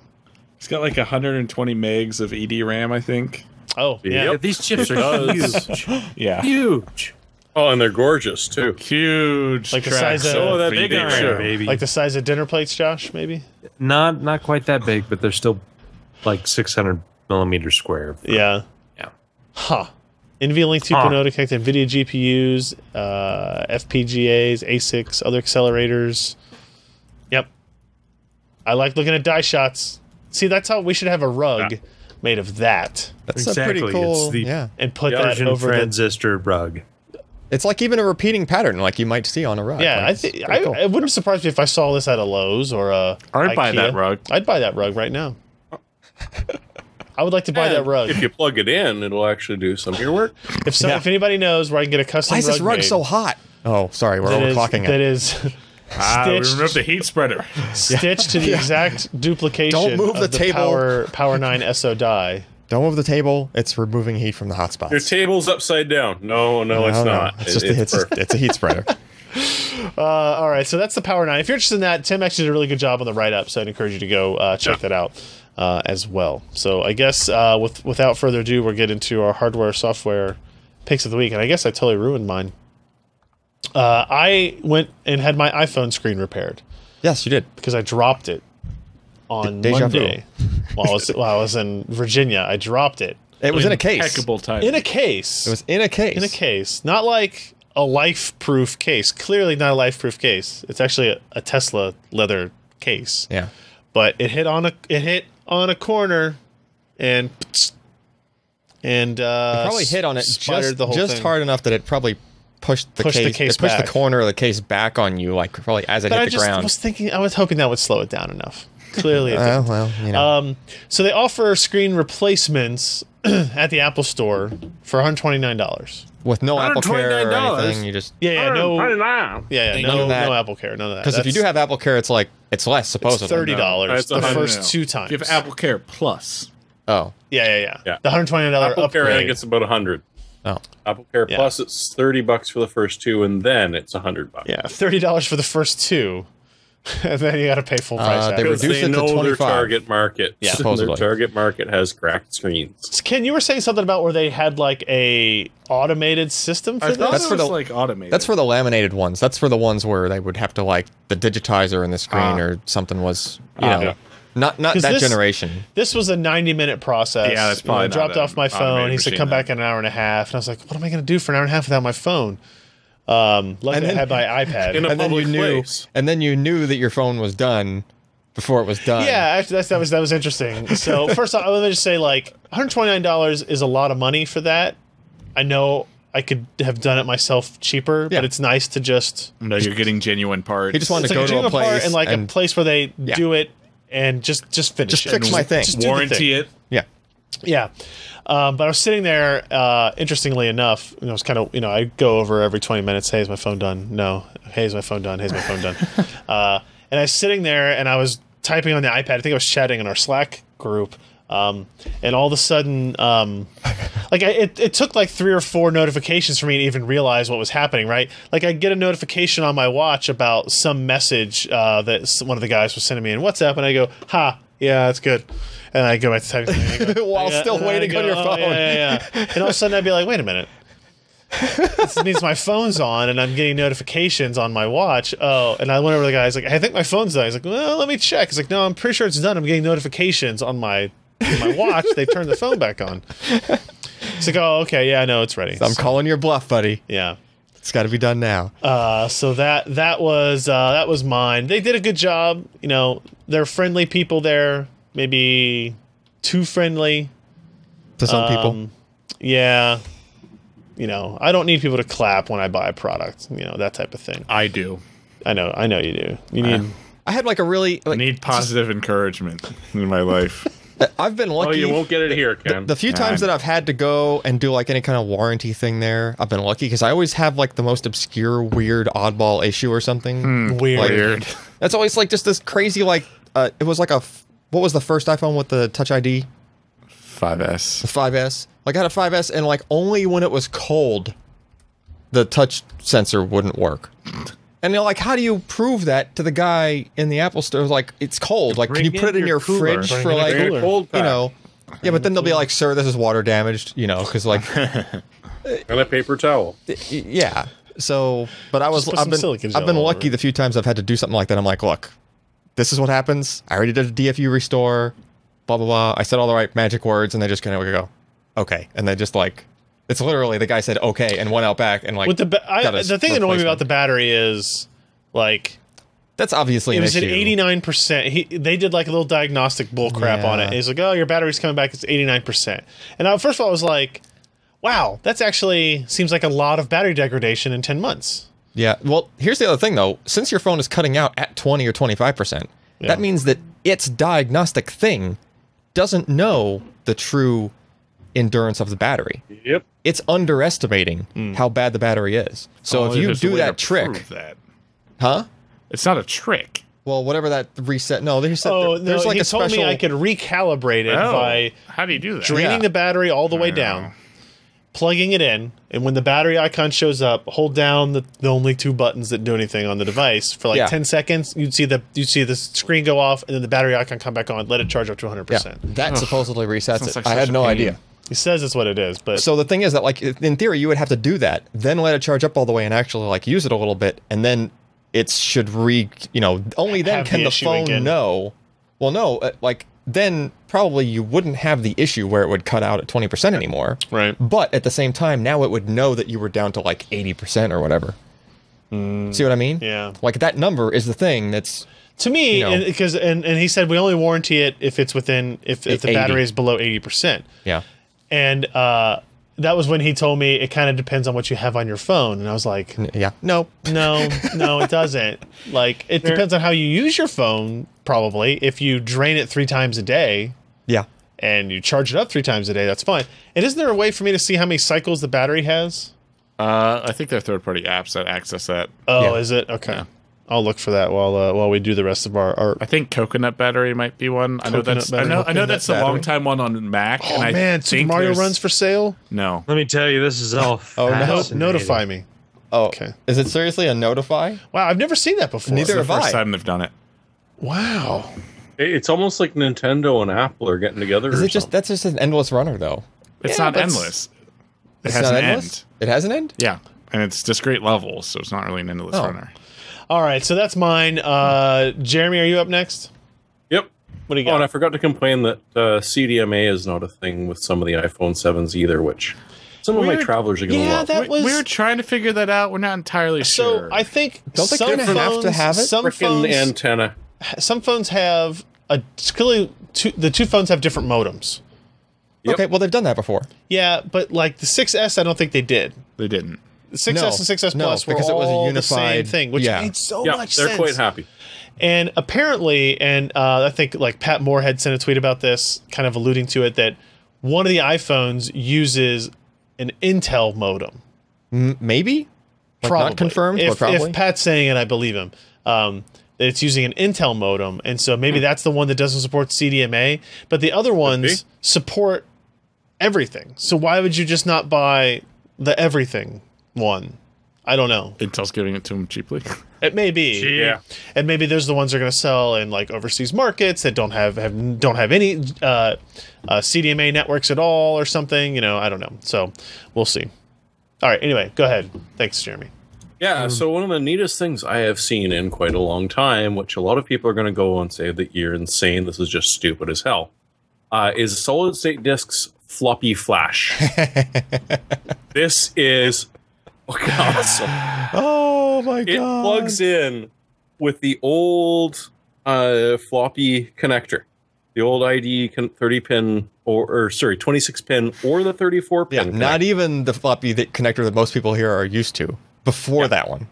It's got like 120 megs of EDRAM, I think. Oh, yeah. These chips are huge. Yeah. Huge. Oh, and they're gorgeous too. Huge. Like the size of that big baby. Like the size of dinner plates, Josh, maybe? Not quite that big, but they're still like 600 millimeters square. Yeah. Yeah. Huh. NVLink 2.0 to connect NVIDIA GPUs, FPGAs, ASICs, other accelerators. Yep. I like looking at die shots. See, that's how we should have a rug made of that. That's Exactly. a pretty cool. It's the Yeah. And put that over transistor rug. It's like even a repeating pattern, like you might see on a rug. Yeah, Like, I think it's pretty cool. it wouldn't surprise me if I saw this at a Lowe's or a I'd buy IKEA. that rug. I'd buy that rug right now. I would like to buy that rug. If you plug it in, it'll actually do some of your work. If anybody knows where I can get a custom Why is this rug made so hot? Oh, sorry, we're that is- overclocking that it. is We stitched, removed the heat spreader. stitched to the exact duplication Don't move of the table. Power 9 SO die. Don't move the table. It's removing heat from the hot spots. Your table's upside down. No, it's not. It's just it's a heat spreader. All right, so that's the Power 9. If you're interested in that, Tim actually did a really good job on the write-up, so I'd encourage you to go check that out as well. So I guess without further ado, we'll get into our hardware, software picks of the week, and I guess I totally ruined mine. I went and had my iPhone screen repaired Yes, you did. because I dropped it on Deja vu. Monday while I was in Virginia. I dropped it It was in a case. Impeccable time. in a case. It was in a case. in a case, not like a life-proof case. Clearly not a life-proof case. It's actually a Tesla leather case. Yeah. But it hit on a corner, and Probably hit on it spidered the whole just thing. hard enough that it probably pushed the case. It pushed back. the corner of the case back on you, like probably as it But hit I the just ground. was thinking, I was hoping that would slow it down enough. Clearly, it didn't. Well, you know. So they offer screen replacements at the Apple Store for $129. With no Apple Care or $129. anything, you just Yeah, no, $129. yeah, None no, of that. no Apple Care, none of that. because if you do have Apple Care, it's like it's less it's supposedly. $30 That's the $100. first two times. You have Apple Care Plus. Oh, Yeah. Yeah. The $129 Apple Care, I upgrade. think it's about 100. oh, Apple Care Yeah. Plus, it's $30 for the first two, and then it's $100. Yeah, $30 for the first two, and then you got to pay full price. they after. Because reduce they it to know their 25. target market. Yeah. Supposedly. Their target market has cracked screens. Ken, you were saying something about where they had like a automated system for I thought this? That's it for was the- like automated. that's for the laminated ones. That's for the ones where they would have to like the digitizer in the screen or something was Yeah. not 'Cause that this- generation. This was a 90-minute process. Yeah, that's probably I dropped not off my an phone. automated He said, machine "Come then." back in an hour and a half." And I was like, "What am I going to do for an hour and a half without my phone?" Luckily, I then- had my iPad. In a And then you public knew, place. and then you knew that your phone was done before it was done. Yeah, actually, that was interesting. So first off, let me just say, like, $129 is a lot of money for that. I know I could have done it myself cheaper, Yeah. but it's nice to just No, you're getting genuine parts. He just wanted it's to like go to a genuine part place and like a and place where they Yeah. do it and just finish Just it. fix my thing. Just do the thing. warranty it. yeah. Yeah. But I was sitting there, interestingly enough, I was kind of, I go over every 20 minutes, hey, is my phone done? No. Hey, is my phone done? Hey, is my phone done? And I was sitting there and I was typing on the iPad. I think I was chatting in our Slack group. And all of a sudden, it took like 3 or 4 notifications for me to even realize what was happening, right? Like I get a notification on my watch about some message that one of the guys was sending me in WhatsApp, and I go, yeah, that's good. And I go back to typing. and I go, While still and I waiting on your "Oh, phone." Yeah. And all of a sudden I'd be like, wait a minute. This means my phone's on and I'm getting notifications on my watch. Oh, and I went over to the guy. He's like, I think my phone's done. He's like, well, let me check. He's like, no, I'm pretty sure it's done. I'm getting notifications on my watch. They turned the phone back on. He's like, oh, okay, yeah, no, it's ready. I'm calling your bluff, buddy. Yeah. It's got to be done now. So that was mine. They did a good job. They're friendly people there. Maybe too friendly To some people. Yeah. I don't need people to clap when I buy a product. That type of thing. I do. I know you do. You need. I had like a really I like, need positive encouragement in my life. I've been Oh, lucky. you won't get it here, Ken. The few times that I've had to go and do like any kind of warranty thing there, I've been lucky because I always have like the most obscure, weird, oddball issue or something. Weird. That's always like just this crazy like it was like what was the first iPhone with the Touch ID? 5S. The 5S. Like I had a 5S and like only when it was cold, the touch sensor wouldn't work. And they're like, how do you prove that to the guy in the Apple store? Like, it's cold. Like, can you Bring put it in in your your cooler. fridge Bring for in a like, cooler. Cold pack. Yeah, but then they'll be like, sir, this is water damaged, because like, And a paper towel. yeah. So, but Just put some silicone I've been gel lucky over it. the few times I've had to do something like that. I'm like, look, this is what happens. I already did a DFU restore, blah, blah, blah. I said all the right magic words and they just kind of go, okay. And they just like It's literally the guy said okay and went out back and like. With the thing that annoyed me about the battery is like. That's obviously it an was issue. at 89%. They did like a little diagnostic bull crap on it. And he's like, oh, your battery's coming back. It's 89%. And first of all, I was like, wow, that's actually seems like a lot of battery degradation in 10 months. Yeah. Well, here's the other thing, though. Since your phone is cutting out at 20 or 25%, that means that its diagnostic thing doesn't know the true endurance of the battery. Yep. It's underestimating how bad the battery is. So if you do that trick... Huh? It's not a trick. Well, whatever that reset... No, there's like he a special... told me I could recalibrate it by... How do you do that? Draining the battery all the way down, plugging it in, and when the battery icon shows up, hold down the only 2 buttons that do anything on the device for like 10 seconds. You'd see the screen go off, and then the battery icon come back on. Let it charge up to 100%. Yeah, that supposedly resets it. Like I had no idea. He says it's what it is, but so the thing is that like in theory you would have to do that, then let it charge up all the way and actually like use it a little bit, and then it should only then can the phone know. Well, no, like then probably you wouldn't have the issue where it would cut out at 20% anymore. Right. But at the same time, now it would know that you were down to like 80% or whatever. See what I mean? Yeah. Like that number is the thing that's to me, because and he said we only warranty it if it's within if the battery is below 80%. Yeah. And that was when he told me it kind of depends on what you have on your phone, and I was like, yeah, no, it doesn't. Like it depends on how you use your phone. Probably if you drain it 3 times a day, and you charge it up 3 times a day, that's fine. And isn't there a way for me to see how many cycles the battery has? I think there are third-party apps that access that. Oh, is it? Okay. Yeah. I'll look for that while we do the rest of our I think Coconut Battery might be one. I know that's a long time one on Mac. Oh, and man, Super Mario runs for sale? No. Let me tell you, this is all notify me. Oh, okay. Is it seriously a notify? Wow, I've never seen that before. Neither have I. It's the first time they've done it. Wow. It's almost like Nintendo and Apple are getting together. That's just an endless runner though? It's not endless. It has an end. It has an end? Yeah. And it's discrete levels, so it's not really an endless runner. All right, so that's mine. Jeremy, are you up next? Yep. What do you got? Oh, and I forgot to complain that CDMA is not a thing with some of the iPhone 7s either, which some of my travelers are going to love. We were trying to figure that out. We're not entirely sure. So I think don't they kind of have to have it? Some phones, antenna. Some phones have the 2 phones have different modems. Yep. Okay, well they've done that before. Yeah, but like the 6S, I don't think they did. They didn't. The 6S and 6S Plus were because all it was a unified, the same thing, which made so much sense. They're quite happy. And apparently, and I think like Pat Moore had sent a tweet about this, kind of alluding to it, that one of the iPhones uses an Intel modem. Maybe? Like probably. Not confirmed, if, but probably. If Pat's saying it, I believe him. That it's using an Intel modem, and so maybe that's the one that doesn't support CDMA, but the other ones support everything. So why would you just not buy the everything one? I don't know. Intel's giving it to them cheaply. It may be, yeah. And maybe there's the ones that are going to sell in like overseas markets that don't have any CDMA networks at all or something. You know, I don't know. So we'll see. All right. Anyway, go ahead. Thanks, Jeremy. Yeah. So one of the neatest things I have seen in quite a long time, which a lot of people are going to go and say that you're insane, this is just stupid as hell, is solid state disks floppy flash. This is awesome. Oh my god! It plugs in with the old floppy connector, the old ID 30 pin or 26 pin or the 34 pin. Yeah, not even the floppy connector that most people here are used to. Before that one,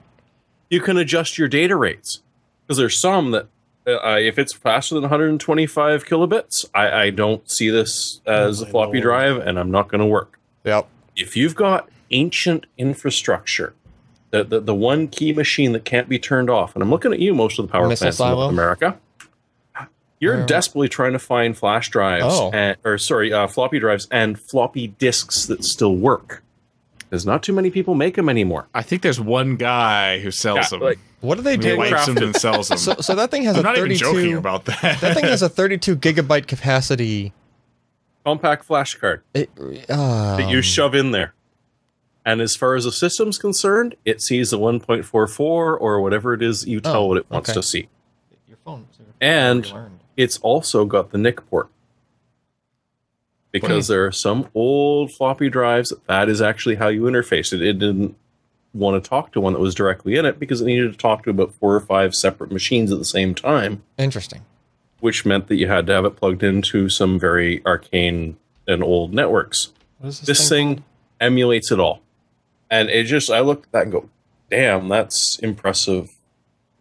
you can adjust your data rates because there's some that if it's faster than 125 kilobits, I don't see this as a floppy drive, and I'm not going to work. Yep. If you've got ancient infrastructure, the one key machine that can't be turned off, and I'm looking at you, most of the power plants in North America, you're desperately trying to find flash drives, floppy drives and floppy disks that still work. There's not too many people make them anymore. I think there's one guy who sells them. Like, what do they do? He wipes them and sells them. So that thing has I'm a not 32. Even joking about that. That thing has a 32 gigabyte capacity. Compact flash card that you shove in there. And as far as the system's concerned, it sees the 1.44 or whatever it is you tell it wants to see. Your phone. And it's also got the NIC port. because there are some old floppy drives that is actually how you interface it. It didn't want to talk to one that was directly in it because it needed to talk to about 4 or 5 separate machines at the same time. Interesting. Which meant that you had to have it plugged into some very arcane and old networks. What is This thing emulates it all. And it just, I looked at that and go, damn, that's impressive.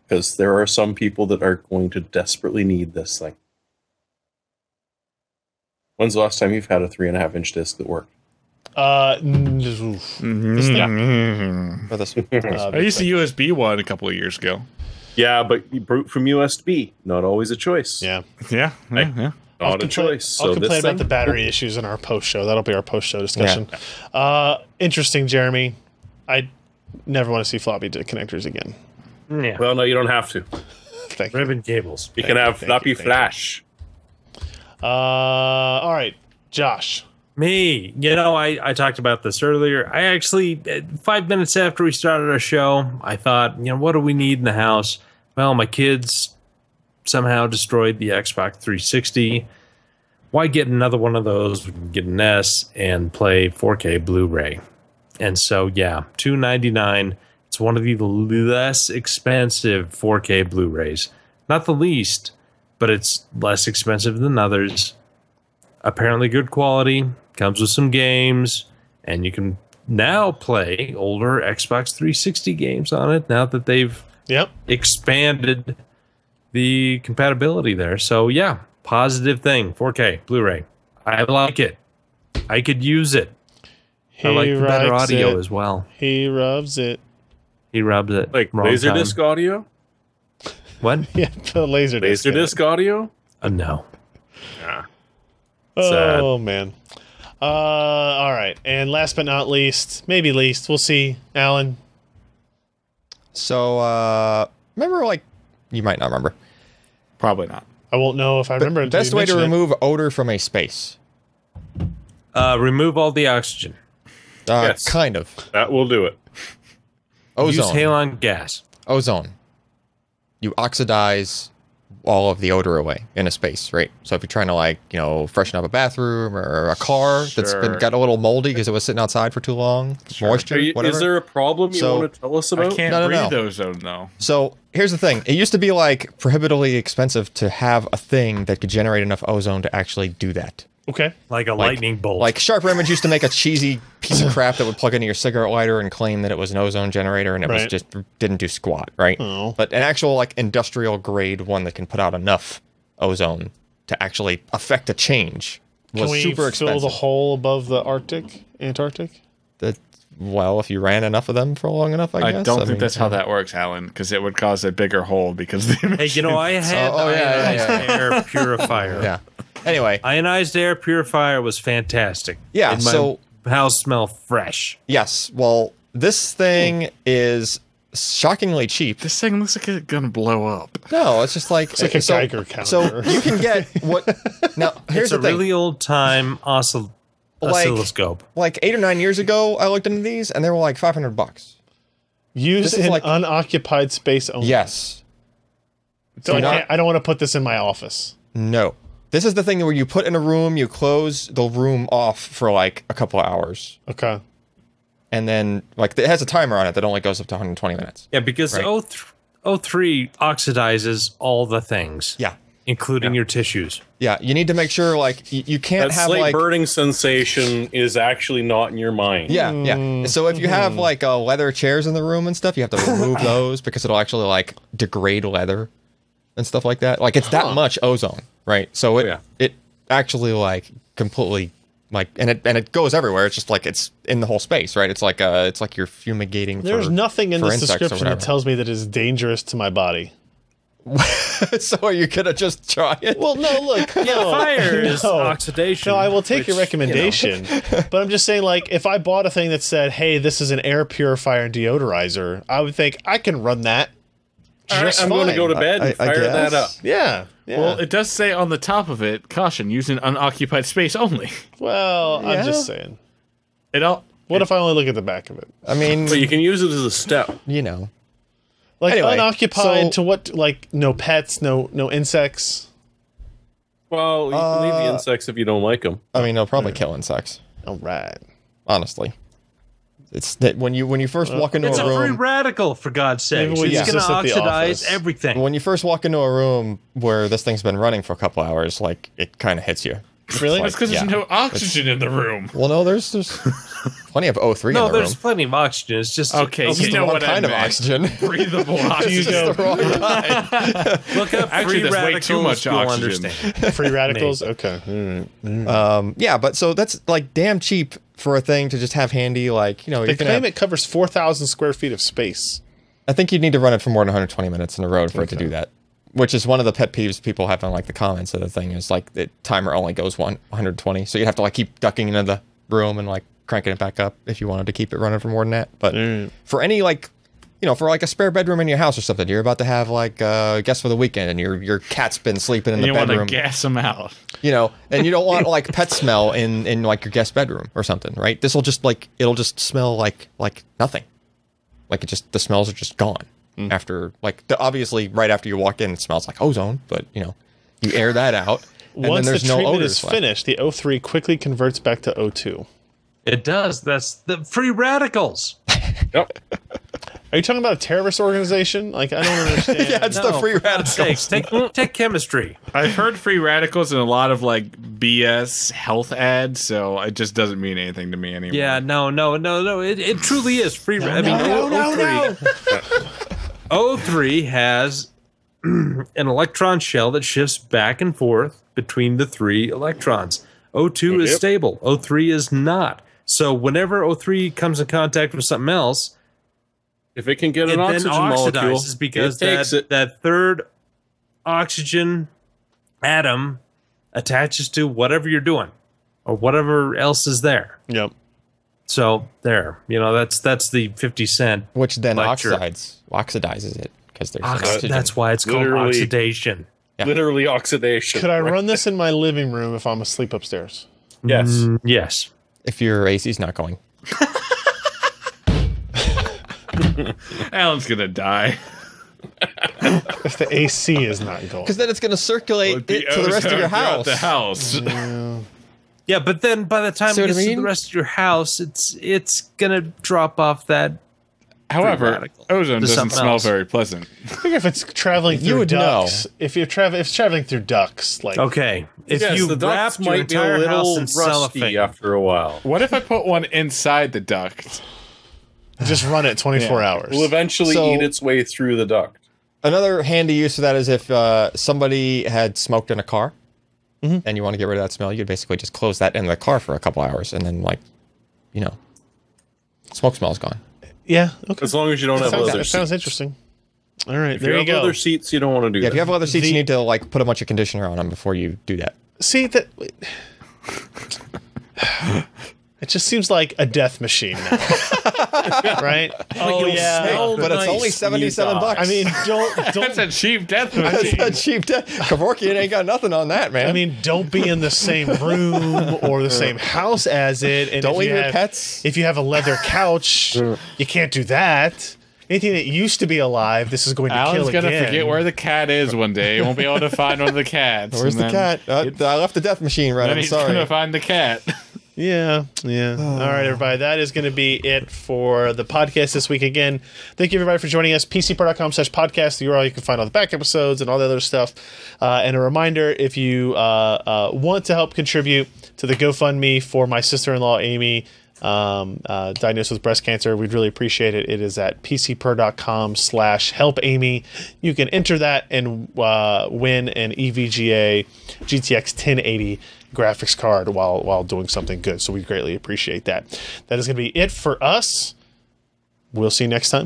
Because there are some people that are going to desperately need this thing. When's the last time you've had a 3.5-inch disc that worked? This thing? For this, I used a USB one a couple of years ago. Yeah, but you brute from USB, not always a choice. Yeah. Yeah. Not a choice. I'll So complain this about thing, the battery issues in our post show. That'll be our post show discussion. Interesting, Jeremy. I never want to see floppy connectors again. Yeah. well, no, you don't have to. Thank you. Ribbon cables. You can have floppy flash. All right, Josh. Me, I talked about this earlier. I actually, 5 minutes after we started our show, I thought, what do we need in the house? Well, my kids somehow destroyed the Xbox 360. Why get another one of those? We can get an S and play 4K Blu-ray. And so, yeah, $299. It's one of the less expensive 4K Blu-rays. Not the least, but it's less expensive than others. Apparently good quality. Comes with some games, and you can now play older Xbox 360 games on it now that they've expanded the compatibility there. So yeah, positive thing. 4K Blu-ray. I like it. I could use it. I like the better audio as well. He rubs it. He rubs it. Like Laserdisc audio? What? Yeah, the Laserdisc. Laserdisc audio? No. Oh, man. All right. And last but not least, maybe least, we'll see, Alan. So, remember, you might not remember. Probably not. I won't know if I remember. Until Best you way to mention it. remove odor from a space. Remove all the oxygen. Yes. Kind of. That will do it. Ozone. Use halon gas. Ozone. You oxidize all of the odor away in a space, right? So if you're trying to freshen up a bathroom or a car that's got a little moldy because it was sitting outside for too long, moisture, whatever. Is there a problem you want to tell us about? I can't breathe ozone, though. So here's the thing. It used to be prohibitively expensive to have a thing that could generate enough ozone to actually do that. Okay. Like a lightning bolt. Like Sharper Image used to make a cheesy piece of crap that would plug into your cigarette lighter and claim that it was an ozone generator, and it was just didn't do squat, right? Oh. But an actual industrial grade one that can put out enough ozone to actually affect a change was super expensive. Can we fill the hole above the Antarctic? Well, if you ran enough of them for long enough, I guess. I don't think that's how that works, Alan, because it would cause a bigger hole because the emissions. Hey, I had ionized air purifier. Yeah. Anyway, ionized air purifier was fantastic. Yeah, made my house smell fresh. Yes. Well, this thing is shockingly cheap. This thing looks like it's gonna blow up. No, it's just it's like a Geiger counter. So you can get what? Now here's it's the thing. Really old time oscilloscope. Like 8 or 9 years ago, I looked into these and they were like $500. Used in unoccupied space only. Yes. So I don't want to put this in my office. No. This is the thing where you put in a room, you close the room off for a couple of hours. Okay. And then it has a timer on it that only goes up to 120 minutes. Yeah, because O3 oxidizes all the things. Yeah. Including your tissues. Yeah, you need to make sure you can't have slight burning sensation is actually not in your mind. Yeah, yeah. So if you have leather chairs in the room and stuff, you have to remove those because it'll actually degrade leather and stuff like that. It's that much ozone, right? So it actually completely and it goes everywhere. It's just it's in the whole space, right? It's like you're fumigating. There's nothing in this description that tells me that is dangerous to my body. So are you gonna just try it? Well, no. Look, fire is oxidation. No, I will take your recommendation, but I'm just saying, if I bought a thing that said, "Hey, this is an air purifier and deodorizer," I would think I can run that. I'm going to go to bed and fire that up. Yeah. Well, it does say on the top of it, "Caution: use in unoccupied space only." Well, I'm just saying. What if I only look at the back of it? I mean, but you can use it as a step. Unoccupied to what? No pets, no insects. Well, you can leave the insects if you don't like them. I mean, they'll probably kill insects. All right. Honestly, it's that when you first walk into It's a a free room. radical, for God's sake. Maybe we It's use going to this at the oxidize office. everything. When you first walk into a room where this thing's been running for a couple hours, like it kind of hits you. Really? That's because Yeah. there's no oxygen in the room. Well, no, there's plenty of O3 No, in the there's room. plenty of oxygen. It's just Okay, It's you just the know wrong what I kind of meant. oxygen. Breathable oxygen. You go the wrong kind. Look up Actually, free there's way radicals. too much you'll oxygen. understand. free radicals? Okay. Yeah, but so that's like damn cheap for a thing to just have handy. Like, you know, They you can claim have, it covers 4,000 square feet of space. I think you'd need to run it for more than 120 minutes in a road for it to do that. Which is one of the pet peeves people have on like the comments of the thing is like the timer only goes 120. So you have to like keep ducking into the room and like cranking it back up if you wanted to keep it running for more than that. But for any like, you know, for like a spare bedroom in your house or something, you're about to have like a guest for the weekend and your cat's been sleeping in You the want to bedroom. gas them out. You know, and you don't want like pet smell in like your guest bedroom or something, right? This will just like it'll just smell like nothing. Like it just the smells are just gone after like obviously right after you walk in it smells like ozone, but you know, you air that out and Once then there's the no treatment odors is left. finished, the O3 quickly converts back to O2. It does. That's the free radicals. Yep. Are you talking about a terrorist organization? Like, I don't understand. Yeah, it's the free for God's radicals. sakes, take chemistry. I've heard free radicals in a lot of like BS health ads, so it just doesn't mean anything to me anymore. Yeah, no. It truly is free. I mean, O3 has an electron shell that shifts back and forth between the three electrons. O2 is Yep. stable. O3 is not. So whenever O3 comes in contact with something else, If it can get it an then oxygen molecule, oxidizes because it takes it. that third oxygen atom attaches to whatever you're doing or whatever else is there. Yep. So there, you know, that's the 50 cent. Which then Lecture. oxidizes it because there's oxygen. That's why it's called Literally. oxidation. Yeah. Literally oxidation. Could I run this in my living room if I'm asleep upstairs? Yes. Yes. If your AC's not going. Alan's gonna die. If the AC is not going. Because then it's going to circulate it to the rest of your Throughout house. The house. Yeah, but then by the time See it what I gets to mean? the rest of your house, it's gonna drop off that. However, radical. ozone There's doesn't something smell else. very pleasant. I think if it's traveling through would ducts, if it's traveling through ducts, like Okay, if Yes, you the ducts wrapped your might be a entire house little in rusty cellophane, after a while. What if I put one inside the duct? just run it 24 hours. Will eventually So- eat its way through the duct. Another handy use of that is if somebody had smoked in a car and you want to get rid of that smell, you'd basically just close that in the car for a couple hours and then, like, you know, smoke smell's gone. Yeah. Okay. As long as you don't have leather That sounds seats. interesting. All right, If there you you have go. leather seats, you don't want to do Yeah, that. if you have leather seats, The- you need to, like, put a bunch of conditioner on them before you do that. See that? It just seems like a death machine now, right? Oh yeah. smell But it's nice only when you 77 die. bucks. I mean, That's don't. a cheap death that's machine. a cheap Kevorkian ain't got nothing on that, man. I mean, don't be in the same room or the same house as it. And Don't if leave you your have- pets. If you have a leather couch, you can't do that. Anything that used to be alive, this is going to Alan's kill gonna again. forget where the cat is one day. He won't be able to find one of the cats. Where's and the cat? then I left the death machine right. Then I'm he's sorry. gonna find the cat. Yeah. All right, everybody. That is going to be it for the podcast this week. Again, thank you, everybody, for joining us. PCPro.com/podcast, the URL you can find all the back episodes and all the other stuff. And a reminder, if you want to help contribute to the GoFundMe for my sister-in-law, Amy, diagnosed with breast cancer, we'd really appreciate it. It is at PCPro.com/helpAmy. You can enter that and win an EVGA GTX 1080 graphics card while doing something good. So we greatly appreciate that. That is going to be it for us. We'll see you next time.